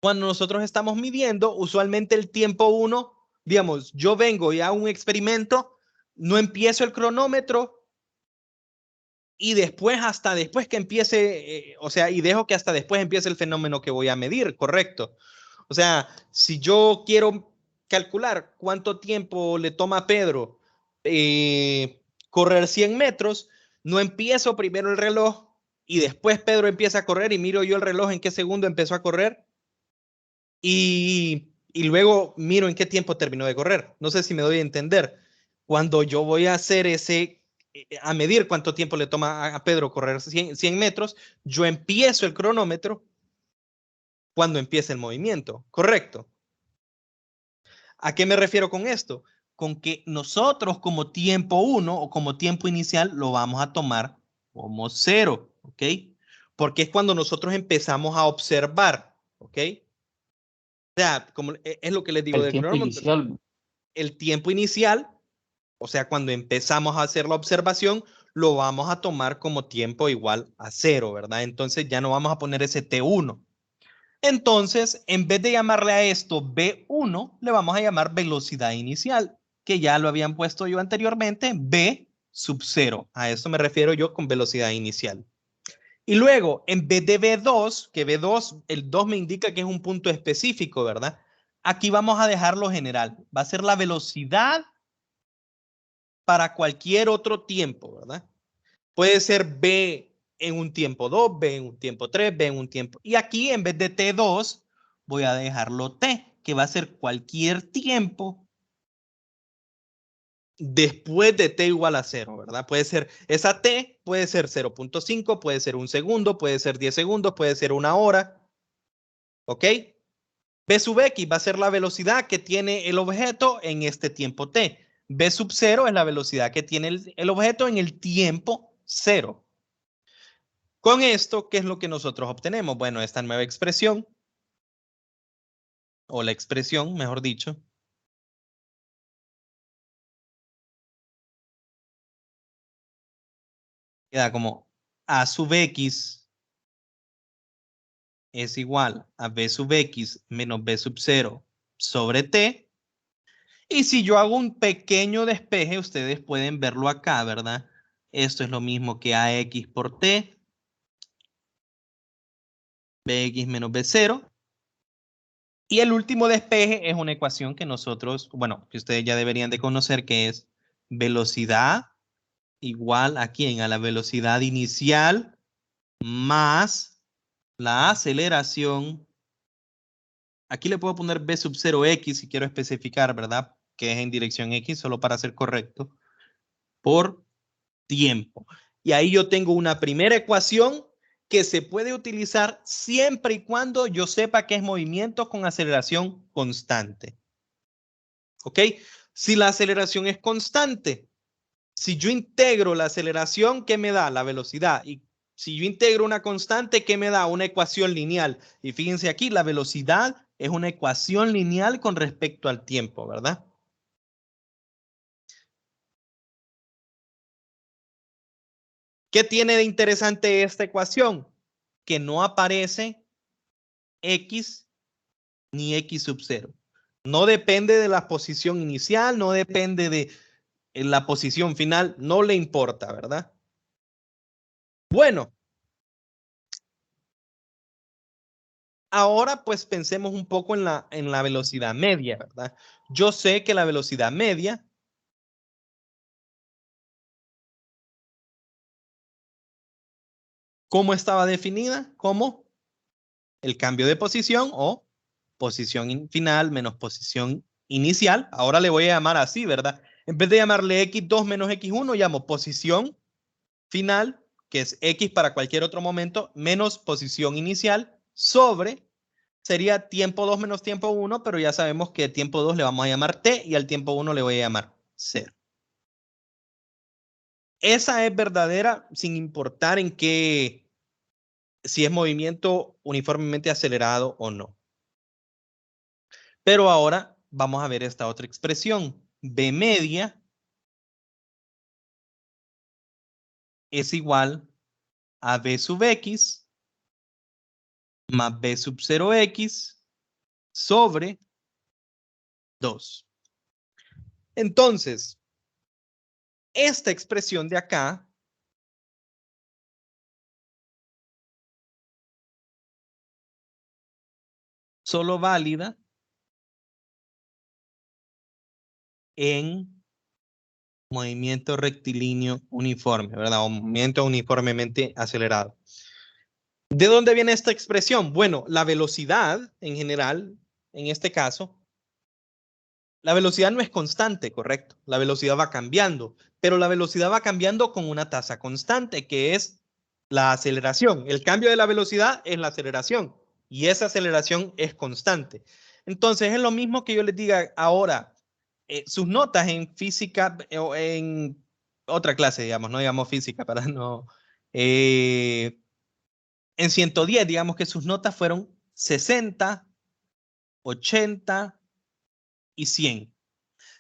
Speaker 1: cuando nosotros estamos midiendo, usualmente el tiempo 1, digamos, yo vengo y hago un experimento, no empiezo el cronómetro y después, hasta después que empiece, o sea, y dejo que hasta después empiece el fenómeno que voy a medir, ¿correcto? O sea, si yo quiero calcular cuánto tiempo le toma a Pedro correr 100 metros, no empiezo primero el reloj y después Pedro empieza a correr y miro yo el reloj en qué segundo empezó a correr y luego miro en qué tiempo terminó de correr. No sé si me doy a entender. Cuando yo voy a hacer a medir cuánto tiempo le toma a Pedro correr 100 metros, yo empiezo el cronómetro cuando empieza el movimiento, ¿correcto? ¿A qué me refiero con esto? Con que nosotros como tiempo 1 o como tiempo inicial lo vamos a tomar como 0, ¿ok? Porque es cuando nosotros empezamos a observar, ¿ok? O sea, como es lo que les digo
Speaker 4: El
Speaker 1: del
Speaker 4: tiempo
Speaker 1: cronómetro.
Speaker 4: inicial.
Speaker 1: El tiempo inicial, o sea, cuando empezamos a hacer la observación, lo vamos a tomar como tiempo igual a 0, ¿verdad? Entonces ya no vamos a poner ese T1. Entonces, en vez de llamarle a esto B1, le vamos a llamar velocidad inicial, que ya lo habían puesto yo anteriormente, B sub 0. A eso me refiero yo con velocidad inicial. Y luego, en vez de B2, que B2, el 2 me indica que es un punto específico, ¿verdad? Aquí vamos a dejarlo general. Va a ser la velocidad para cualquier otro tiempo, ¿verdad? Puede ser B en un tiempo 2, B en un tiempo 3, B en un tiempo. Y aquí en vez de T2 voy a dejarlo T, que va a ser cualquier tiempo después de t igual a 0, ¿verdad? Puede ser, esa t puede ser 0.5, puede ser 1 segundo, puede ser 10 segundos, puede ser 1 hora. ¿Ok? B sub x va a ser la velocidad que tiene el objeto en este tiempo t. B sub 0 es la velocidad que tiene el objeto en el tiempo 0. Con esto, ¿qué es lo que nosotros obtenemos? Bueno, esta nueva expresión, o la expresión, mejor dicho, queda como a sub x es igual a b sub x menos b sub 0 sobre t. Y si yo hago un pequeño despeje, ustedes pueden verlo acá, ¿verdad? Esto es lo mismo que ax por t, bx menos b0. Y el último despeje es una ecuación que nosotros, bueno, que ustedes ya deberían de conocer, que es velocidad igual a ¿quién? A la velocidad inicial más la aceleración. Aquí le puedo poner b sub 0x si quiero especificar, ¿verdad? Que es en dirección x, solo para ser correcto, por tiempo. Y ahí yo tengo una primera ecuación que se puede utilizar siempre y cuando yo sepa que es movimiento con aceleración constante. ¿Ok? Si la aceleración es constante, si yo integro la aceleración, ¿qué me da? La velocidad. Y si yo integro una constante, ¿qué me da? Una ecuación lineal. Y fíjense aquí, la velocidad es una ecuación lineal con respecto al tiempo, ¿verdad? ¿Qué tiene de interesante esta ecuación? Que no aparece x ni x sub 0. No depende de la posición inicial, no depende de la posición final, no le importa, ¿verdad? Bueno, ahora pues pensemos un poco en la velocidad media, ¿verdad? Yo sé que la velocidad media ¿cómo estaba definida? Como el cambio de posición o posición final menos posición inicial. Ahora le voy a llamar así, ¿verdad? En vez de llamarle x2 menos x1, llamo posición final, que es x para cualquier otro momento, menos posición inicial, sobre, sería tiempo 2 menos tiempo 1, pero ya sabemos que tiempo 2 le vamos a llamar t y al tiempo 1 le voy a llamar 0. Esa es verdadera sin importar en qué, si es movimiento uniformemente acelerado o no. Pero ahora vamos a ver esta otra expresión. B media es igual a B sub x más B sub 0x sobre 2. Entonces, esta expresión de acá solo válida en movimiento rectilíneo uniforme, ¿verdad? O movimiento uniformemente acelerado. ¿De dónde viene esta expresión? Bueno, la velocidad en general, en este caso, la velocidad no es constante, correcto. La velocidad va cambiando, pero la velocidad va cambiando con una tasa constante, que es la aceleración. El cambio de la velocidad es la aceleración y esa aceleración es constante. Entonces es lo mismo que yo les diga ahora, sus notas en física o en otra clase, digamos, no digamos física para no... en 110, digamos que sus notas fueron 60, 80 y 100.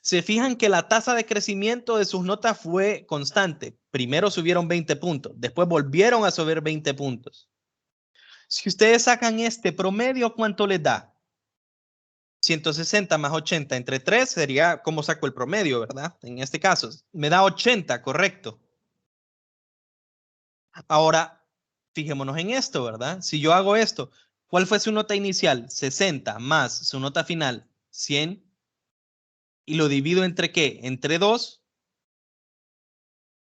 Speaker 1: Se fijan que la tasa de crecimiento de sus notas fue constante. Primero subieron 20 puntos, después volvieron a subir 20 puntos. Si ustedes sacan este promedio, ¿cuánto les da? 160 más 80 entre 3 sería como saco el promedio, ¿verdad? En este caso, me da 80, correcto. Ahora, fijémonos en esto, ¿verdad? Si yo hago esto, ¿cuál fue su nota inicial? 60 más su nota final, 100. Y lo divido entre ¿qué? Entre 2.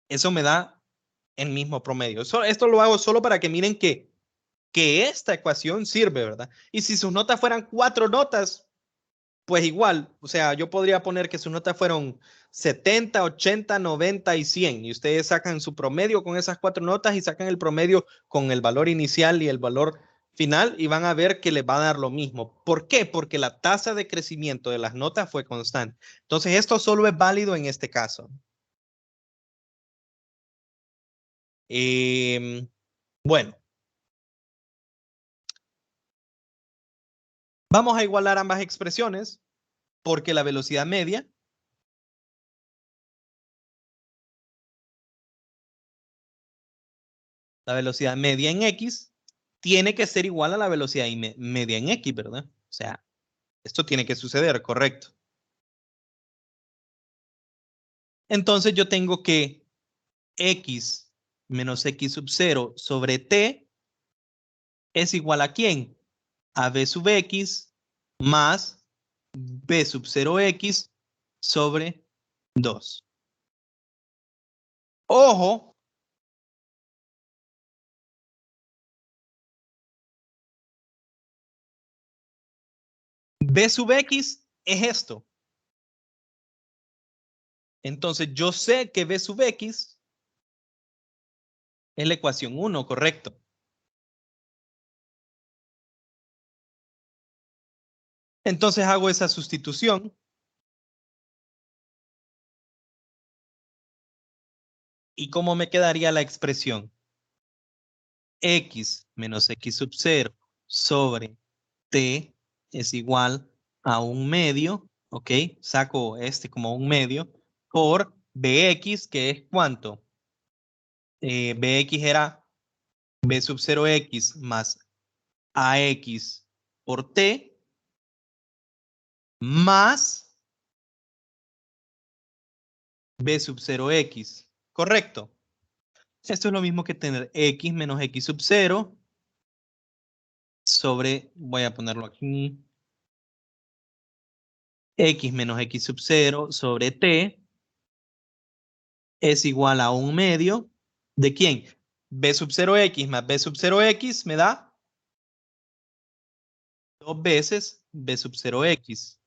Speaker 1: Eso me da el mismo promedio. Esto lo hago solo para que miren que esta ecuación sirve, ¿verdad? Y si sus notas fueran 4 notas, pues igual, o sea, yo podría poner que sus notas fueron 70, 80, 90 y 100. Y ustedes sacan su promedio con esas 4 notas y sacan el promedio con el valor inicial y el valor final y van a ver que les va a dar lo mismo. ¿Por qué? Porque la tasa de crecimiento de las notas fue constante. Entonces, esto solo es válido en este caso. Bueno. Vamos a igualar ambas expresiones porque la velocidad media en X tiene que ser igual a la velocidad media en X, ¿verdad? O sea, esto tiene que suceder, correcto. Entonces yo tengo que X menos X sub 0 sobre T es igual ¿a quién? A B sub X más B sub 0X sobre 2. Ojo. B sub X es esto. Entonces yo sé que B sub X es la ecuación 1, correcto. Entonces hago esa sustitución. ¿Y cómo me quedaría la expresión? X menos X sub 0 sobre T es igual a 1/2, ¿ok? Saco este como 1/2 por Bx, que es ¿cuánto? Bx era B sub 0x más AX por T más B sub 0x, ¿correcto? Esto es lo mismo que tener X menos X sub 0 sobre, voy a ponerlo aquí, X menos X sub 0 sobre T es igual a 1/2 ¿de quién? B sub 0x más B sub 0x me da 2 veces B sub 0x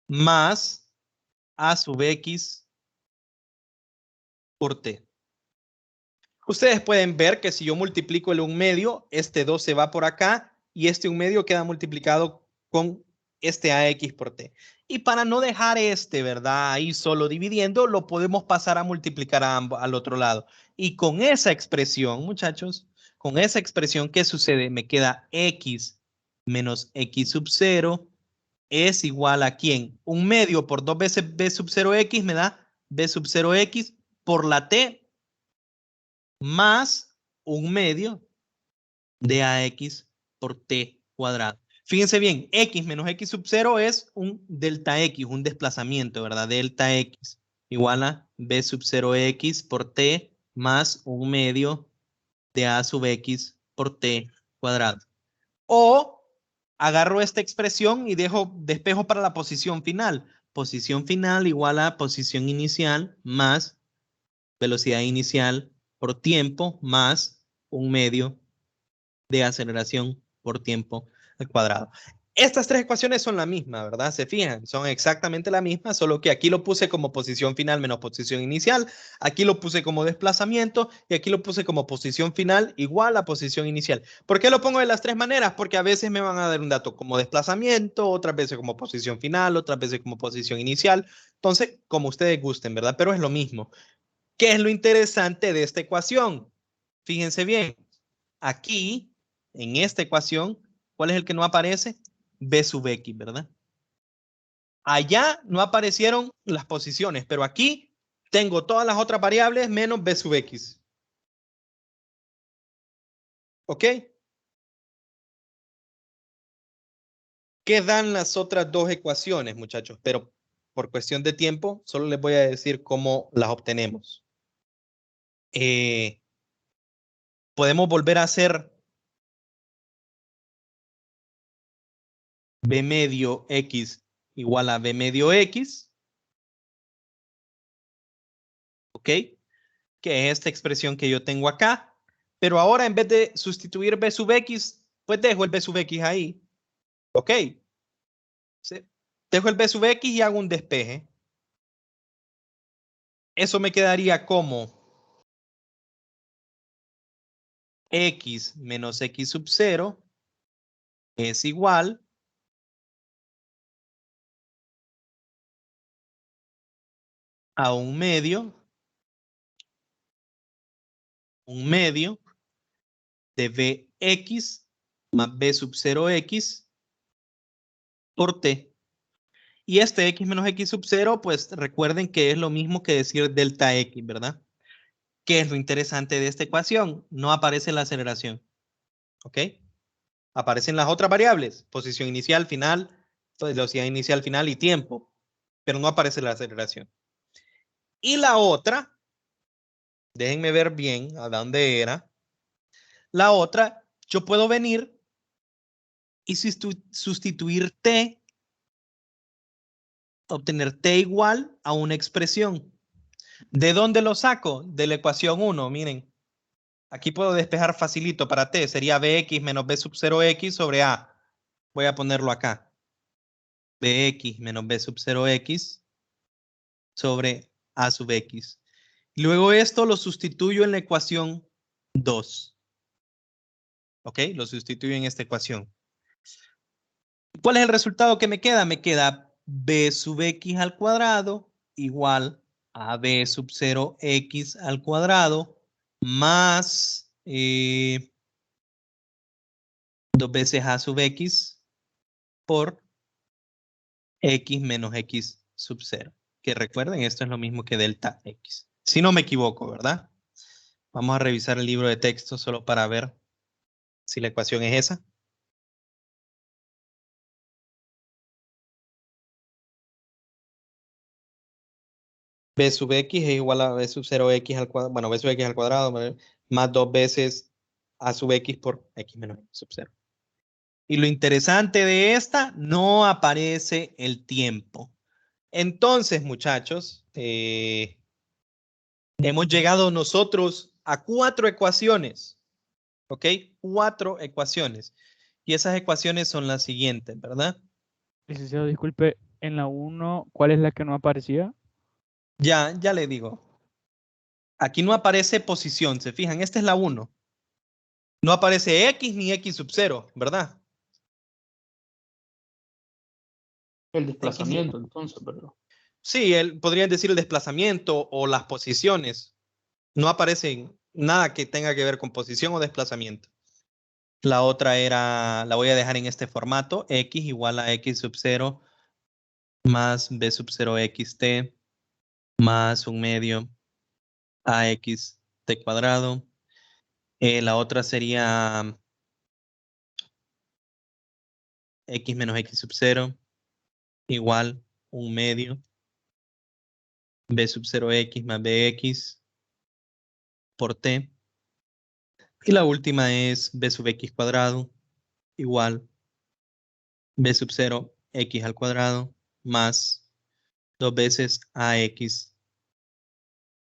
Speaker 1: más A sub x por T. Ustedes pueden ver que si yo multiplico el 1/2, este 2 se va por acá y este 1/2 queda multiplicado con este AX por T. Y para no dejar este, ¿verdad? Ahí solo dividiendo, lo podemos pasar a multiplicar a ambos, al otro lado. Y con esa expresión, muchachos, con esa expresión, ¿qué sucede? Me queda X menos X sub 0 es igual a ¿quién? 1/2 por 2 veces B sub 0X me da B sub 0X por la T más 1/2 de AX por T cuadrado. Fíjense bien, X menos X sub 0 es un delta X, un desplazamiento, ¿verdad? Delta X igual a B sub 0X por T más 1/2 de A sub X por T cuadrado. O agarro esta expresión y despejo para la posición final. Posición final igual a posición inicial más velocidad inicial por tiempo más 1/2 de aceleración por tiempo al cuadrado. Estas tres ecuaciones son la misma, ¿verdad? Se fijan, son exactamente la misma, solo que aquí lo puse como posición final menos posición inicial, aquí lo puse como desplazamiento y aquí lo puse como posición final igual a posición inicial. ¿Por qué lo pongo de las tres maneras? Porque a veces me van a dar un dato como desplazamiento, otras veces como posición final, otras veces como posición inicial. Entonces, como ustedes gusten, ¿verdad? Pero es lo mismo. ¿Qué es lo interesante de esta ecuación? Fíjense bien, aquí, en esta ecuación, ¿cuál es el que no aparece? B sub X, ¿verdad? Allá no aparecieron las posiciones, pero aquí tengo todas las otras variables menos B sub X. ¿Ok? ¿Qué dan las otras dos ecuaciones, muchachos? Pero por cuestión de tiempo, solo les voy a decir cómo las obtenemos. Podemos volver a hacer B medio X igual a B medio X. ¿Ok? Que es esta expresión que yo tengo acá. Pero ahora en vez de sustituir B sub X, pues dejo el B sub X ahí. Ok. Sí. Dejo el b sub x y hago un despeje. Eso me quedaría como x menos x sub 0 es igual a un medio de bx más b sub 0x por t. Y este x menos x sub 0, pues recuerden que es lo mismo que decir delta x, ¿verdad? ¿Qué es lo interesante de esta ecuación? No aparece la aceleración. ¿Ok? Aparecen las otras variables, posición inicial, final, velocidad inicial, final y tiempo, pero no aparece la aceleración. Y la otra, déjenme ver bien a dónde era. La otra, yo puedo venir y sustituir t, obtener t igual a una expresión. ¿De dónde lo saco? De la ecuación 1, miren. Aquí puedo despejar facilito para t, sería bx menos b sub 0x sobre a. Voy a ponerlo acá. Bx menos b sub 0x sobre a sub x. Luego esto lo sustituyo en la ecuación 2. ¿Ok? Lo sustituyo en esta ecuación. ¿Cuál es el resultado que me queda? Me queda b sub x al cuadrado igual a b sub 0x al cuadrado más 2 veces a sub x por x menos x sub 0. Que recuerden, esto es lo mismo que delta x. Si no me equivoco, ¿verdad? Vamos a revisar el libro de texto solo para ver si la ecuación es esa. B sub x es igual a B sub 0x al cuadrado, bueno, B sub x al cuadrado más 2 veces A sub x por x menos x sub 0. Y lo interesante de esta, no aparece el tiempo. Entonces, muchachos, hemos llegado nosotros a 4 ecuaciones. ¿Ok? 4 ecuaciones. Y esas ecuaciones son las siguientes, ¿verdad?
Speaker 5: Licenciado, disculpe, en la 1, ¿cuál es la que no aparecía?
Speaker 1: Ya le digo. Aquí no aparece posición, ¿se fijan? Esta es la 1. No aparece x ni x sub 0, ¿verdad?
Speaker 4: El desplazamiento, entonces, ¿verdad?
Speaker 1: Sí, podrían decir el desplazamiento o las posiciones. No aparece nada que tenga que ver con posición o desplazamiento. La otra era, la voy a dejar en este formato, x igual a x sub 0 más b sub 0 xt más un medio ax t cuadrado. La otra sería x menos x sub 0 igual un medio b sub 0x más bx por t. Y la última es b sub x cuadrado igual b sub 0 x al cuadrado más 2 veces ax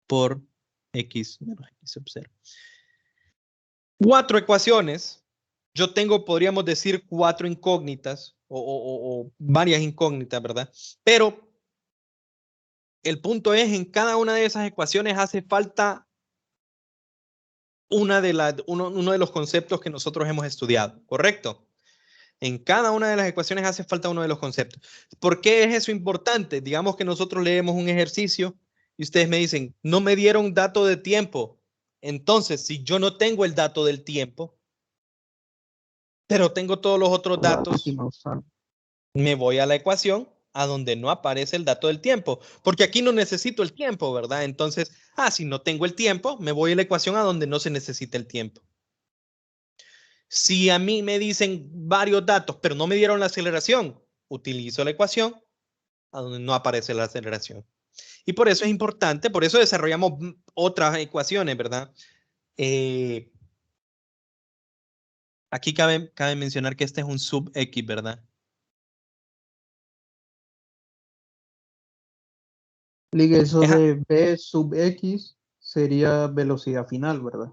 Speaker 1: por x menos x sub 0. 4 ecuaciones. Yo tengo, podríamos decir, 4 incógnitas o varias incógnitas, ¿verdad? Pero el punto es, en cada una de esas ecuaciones hace falta uno de los conceptos que nosotros hemos estudiado, ¿correcto? En cada una de las ecuaciones hace falta uno de los conceptos. ¿Por qué es eso importante? Digamos que nosotros leemos un ejercicio y ustedes me dicen, no me dieron dato de tiempo. Entonces, si yo no tengo el dato del tiempo, pero tengo todos los otros datos, me voy a la ecuación a donde no aparece el dato del tiempo, porque aquí no necesito el tiempo, ¿verdad? Entonces, si no tengo el tiempo, me voy a la ecuación a donde no se necesita el tiempo. Si a mí me dicen varios datos, pero no me dieron la aceleración, utilizo la ecuación a donde no aparece la aceleración. Y por eso es importante, por eso desarrollamos otras ecuaciones, ¿verdad? Aquí cabe mencionar que este es un sub X, ¿verdad?
Speaker 6: Ligue, eso de B sub X sería velocidad final, ¿verdad?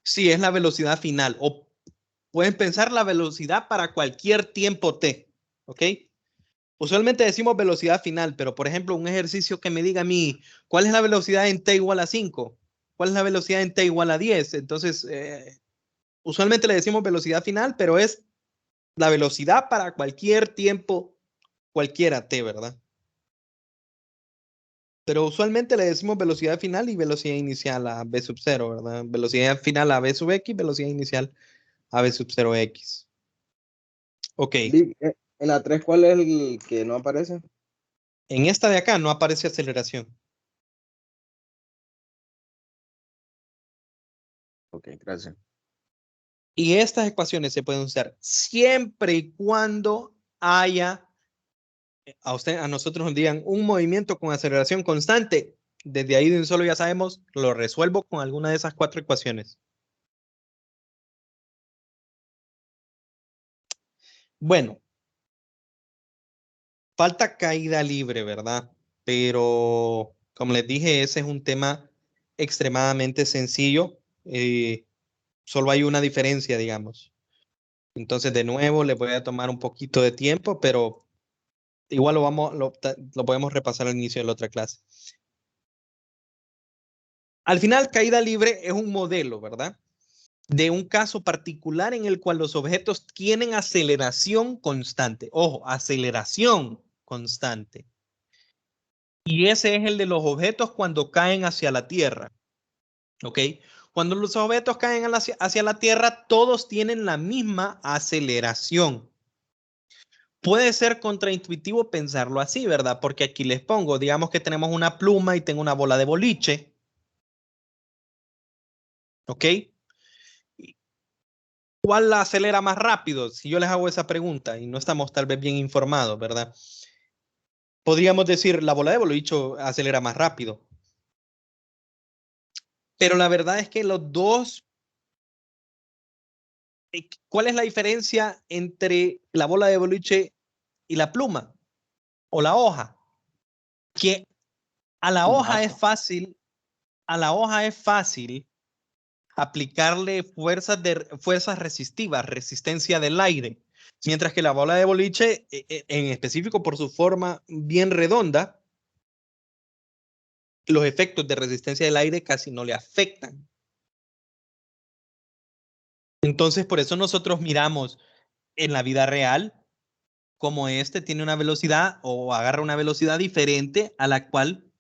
Speaker 1: Sí, es la velocidad final. O pueden pensar la velocidad para cualquier tiempo t. ¿ok? Usualmente decimos velocidad final, pero por ejemplo, un ejercicio que me diga a mí, ¿cuál es la velocidad en t igual a 5? ¿Cuál es la velocidad en t igual a 10? Entonces, usualmente le decimos velocidad final, pero es la velocidad para cualquier tiempo, cualquiera t, ¿verdad? Pero usualmente le decimos velocidad final y velocidad inicial a v sub 0, ¿verdad? Velocidad final a v sub x, velocidad inicial a v sub 0x. Ok,
Speaker 7: Vic, en la 3, ¿cuál es el que no aparece?
Speaker 1: en esta de acá no aparece aceleración.
Speaker 7: Ok, gracias.
Speaker 1: Y estas ecuaciones se pueden usar siempre y cuando haya, a nosotros nos digan un movimiento con aceleración constante. Desde ahí de un solo ya sabemos, lo resuelvo con alguna de esas 4 ecuaciones. Bueno, falta caída libre, ¿verdad? Pero, como les dije, ese es un tema extremadamente sencillo. Solo hay una diferencia, digamos. Entonces, de nuevo, le voy a tomar un poquito de tiempo, pero igual lo podemos repasar al inicio de la otra clase. Al final, caída libre es un modelo, ¿verdad? De un caso particular en el cual los objetos tienen aceleración constante. Ojo, aceleración constante. Y ese es el de los objetos cuando caen hacia la Tierra. ¿Ok? Cuando los objetos caen hacia la Tierra, todos tienen la misma aceleración. Puede ser contraintuitivo pensarlo así, ¿verdad? Porque aquí les pongo, digamos que tenemos una pluma y tengo una bola de boliche. ¿Ok? ¿Cuál la acelera más rápido? Si yo les hago esa pregunta y no estamos tal vez bien informados, ¿verdad? Podríamos decir, la bola de boliche acelera más rápido. Pero la verdad es que los dos, ¿cuál es la diferencia entre la bola de boliche y la pluma o la hoja? Que a la hoja es fácil, aplicarle fuerzas resistivas, resistencia del aire, mientras que la bola de boliche, en específico por su forma bien redonda, los efectos de resistencia del aire casi no le afectan. Entonces, por eso nosotros miramos en la vida real como este tiene una velocidad o agarra una velocidad diferente a la cual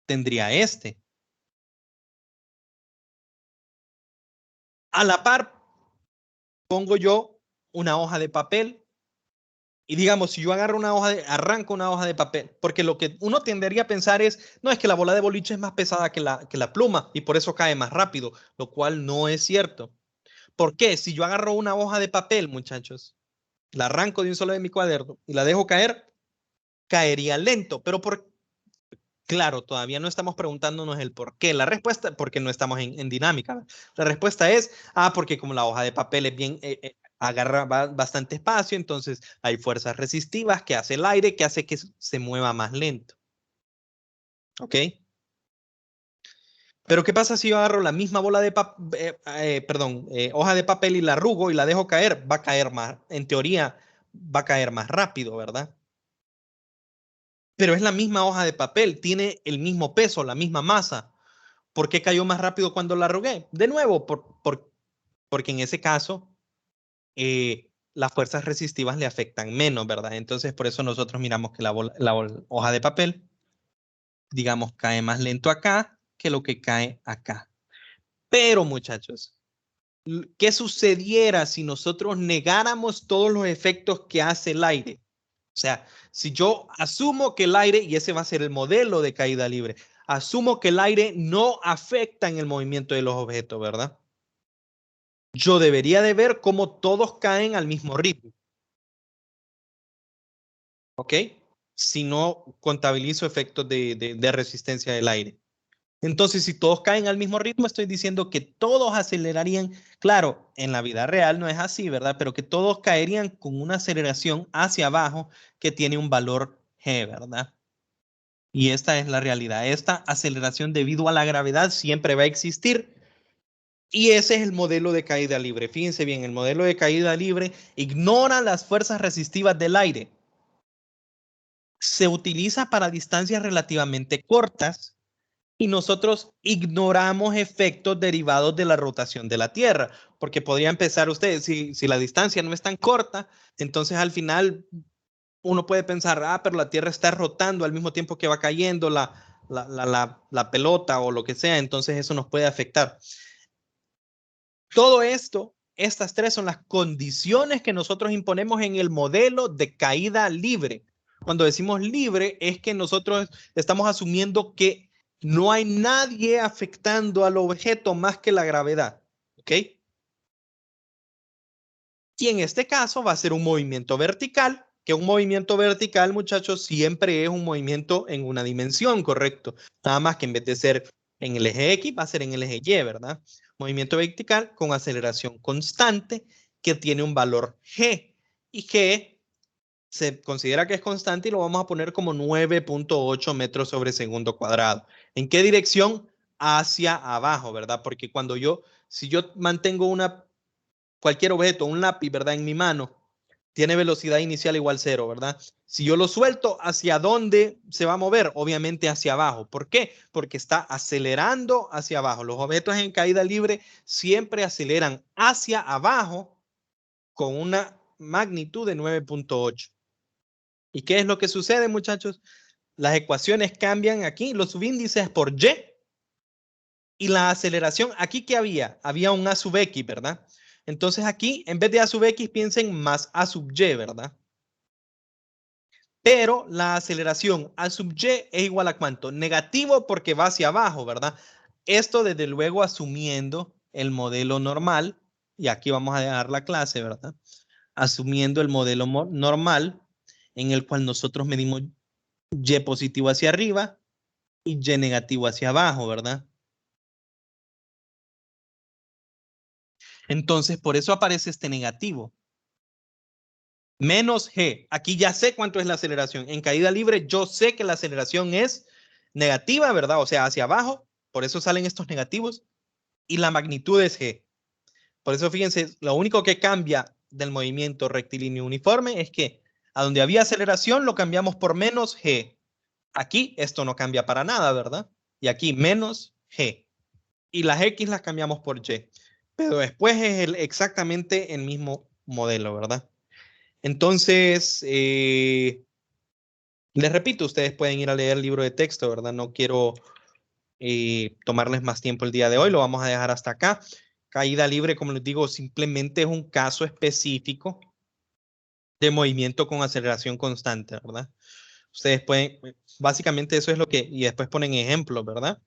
Speaker 1: tendría este. A la par, pongo yo una hoja de papel y digamos, si yo arranco una hoja de papel, porque lo que uno tendería a pensar es, no, es que la bola de boliche es más pesada que la pluma y por eso cae más rápido, lo cual no es cierto. ¿Por qué? Si yo agarro una hoja de papel, muchachos, la arranco de un solo de mi cuaderno y la dejo caer, caería lento, pero claro, todavía no estamos preguntándonos el por qué. La respuesta, porque no estamos en dinámica. La respuesta es, porque como la hoja de papel es bien, agarra bastante espacio, entonces hay fuerzas resistivas que hace el aire, que hace que se mueva más lento. ¿Ok? Pero ¿qué pasa si yo agarro la misma hoja de papel y la arrugo y la dejo caer? Va a caer más, en teoría, va a caer más rápido, ¿verdad? Pero es la misma hoja de papel, tiene el mismo peso, la misma masa. ¿Por qué cayó más rápido cuando la arrugué? De nuevo, porque en ese caso las fuerzas resistivas le afectan menos, ¿verdad? Entonces, por eso nosotros miramos que la hoja de papel, digamos, cae más lento acá que lo que cae acá. Pero, muchachos, ¿qué sucediera si nosotros negáramos todos los efectos que hace el aire? O sea, si yo asumo que el aire, y ese va a ser el modelo de caída libre, asumo que el aire no afecta en el movimiento de los objetos, ¿verdad? Yo debería de ver cómo todos caen al mismo ritmo. ¿Ok? Si no contabilizo efectos de resistencia del aire. Entonces, si todos caen al mismo ritmo, estoy diciendo que todos acelerarían. Claro, en la vida real no es así, ¿verdad? Pero que todos caerían con una aceleración hacia abajo que tiene un valor g, ¿verdad? Y esta es la realidad. Esta aceleración debido a la gravedad siempre va a existir. Y ese es el modelo de caída libre. Fíjense bien, el modelo de caída libre ignora las fuerzas resistivas del aire. Se utiliza para distancias relativamente cortas y nosotros ignoramos efectos derivados de la rotación de la Tierra, porque podría empezar ustedes, si la distancia no es tan corta, entonces al final uno puede pensar, pero la Tierra está rotando al mismo tiempo que va cayendo la pelota o lo que sea, entonces eso nos puede afectar. Todo esto, estas tres son las condiciones que nosotros imponemos en el modelo de caída libre. Cuando decimos libre es que nosotros estamos asumiendo que no hay nadie afectando al objeto más que la gravedad, ¿ok? Y en este caso va a ser un movimiento vertical, que un movimiento vertical, muchachos, siempre es un movimiento en una dimensión, ¿correcto? Nada más que en vez de ser en el eje X, va a ser en el eje Y, ¿verdad? Movimiento vertical con aceleración constante que tiene un valor G. Y G se considera que es constante y lo vamos a poner como 9.8 metros sobre segundo cuadrado. ¿En qué dirección? Hacia abajo, ¿verdad? Porque si yo mantengo cualquier objeto, un lápiz, ¿verdad? En mi mano, tiene velocidad inicial igual 0, ¿verdad? Si yo lo suelto, ¿hacia dónde se va a mover? Obviamente hacia abajo. ¿Por qué? Porque está acelerando hacia abajo. Los objetos en caída libre siempre aceleran hacia abajo con una magnitud de 9.8. ¿Y qué es lo que sucede, muchachos? Las ecuaciones cambian aquí, los subíndices por Y y la aceleración. ¿Aquí qué había? Había un A sub X, ¿verdad? Entonces aquí, en vez de A sub X, piensen más A sub Y, ¿verdad? Pero la aceleración A sub Y es igual a ¿cuánto? Negativo porque va hacia abajo, ¿verdad? Esto desde luego asumiendo el modelo normal, y aquí vamos a dejar la clase, ¿verdad? Asumiendo el modelo normal en el cual nosotros medimos Y positivo hacia arriba y Y negativo hacia abajo, ¿verdad? Entonces, por eso aparece este negativo. Menos G. Aquí ya sé cuánto es la aceleración. En caída libre yo sé que la aceleración es negativa, ¿verdad? O sea, hacia abajo. Por eso salen estos negativos. Y la magnitud es G. Por eso, fíjense, lo único que cambia del movimiento rectilíneo uniforme es que a donde había aceleración lo cambiamos por menos G. Aquí esto no cambia para nada, ¿verdad? Y aquí menos G. Y las X las cambiamos por Y. Pero después es exactamente el mismo modelo, ¿verdad? Entonces, les repito, ustedes pueden ir a leer el libro de texto, ¿verdad? No quiero tomarles más tiempo el día de hoy, lo vamos a dejar hasta acá. Caída libre, como les digo, simplemente es un caso específico de movimiento con aceleración constante, ¿verdad? Ustedes pueden, básicamente eso es lo que, y después ponen ejemplos, ¿verdad?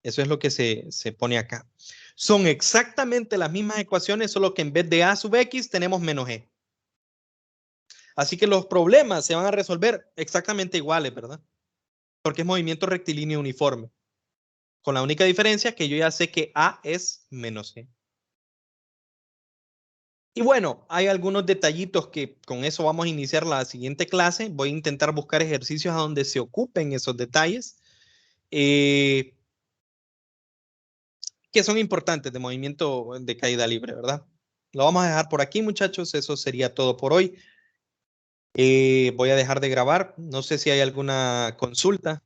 Speaker 1: Eso es lo que se pone acá. Son exactamente las mismas ecuaciones, solo que en vez de A sub X tenemos menos G. Así que los problemas se van a resolver exactamente iguales, ¿verdad? Porque es movimiento rectilíneo uniforme. Con la única diferencia que yo ya sé que A es menos G. Y bueno, hay algunos detallitos que con eso vamos a iniciar la siguiente clase. Voy a intentar buscar ejercicios a donde se ocupen esos detalles. Que son importantes de movimiento de caída libre, ¿verdad? Lo vamos a dejar por aquí, muchachos. Eso sería todo por hoy. Voy a dejar de grabar. No sé si hay alguna consulta.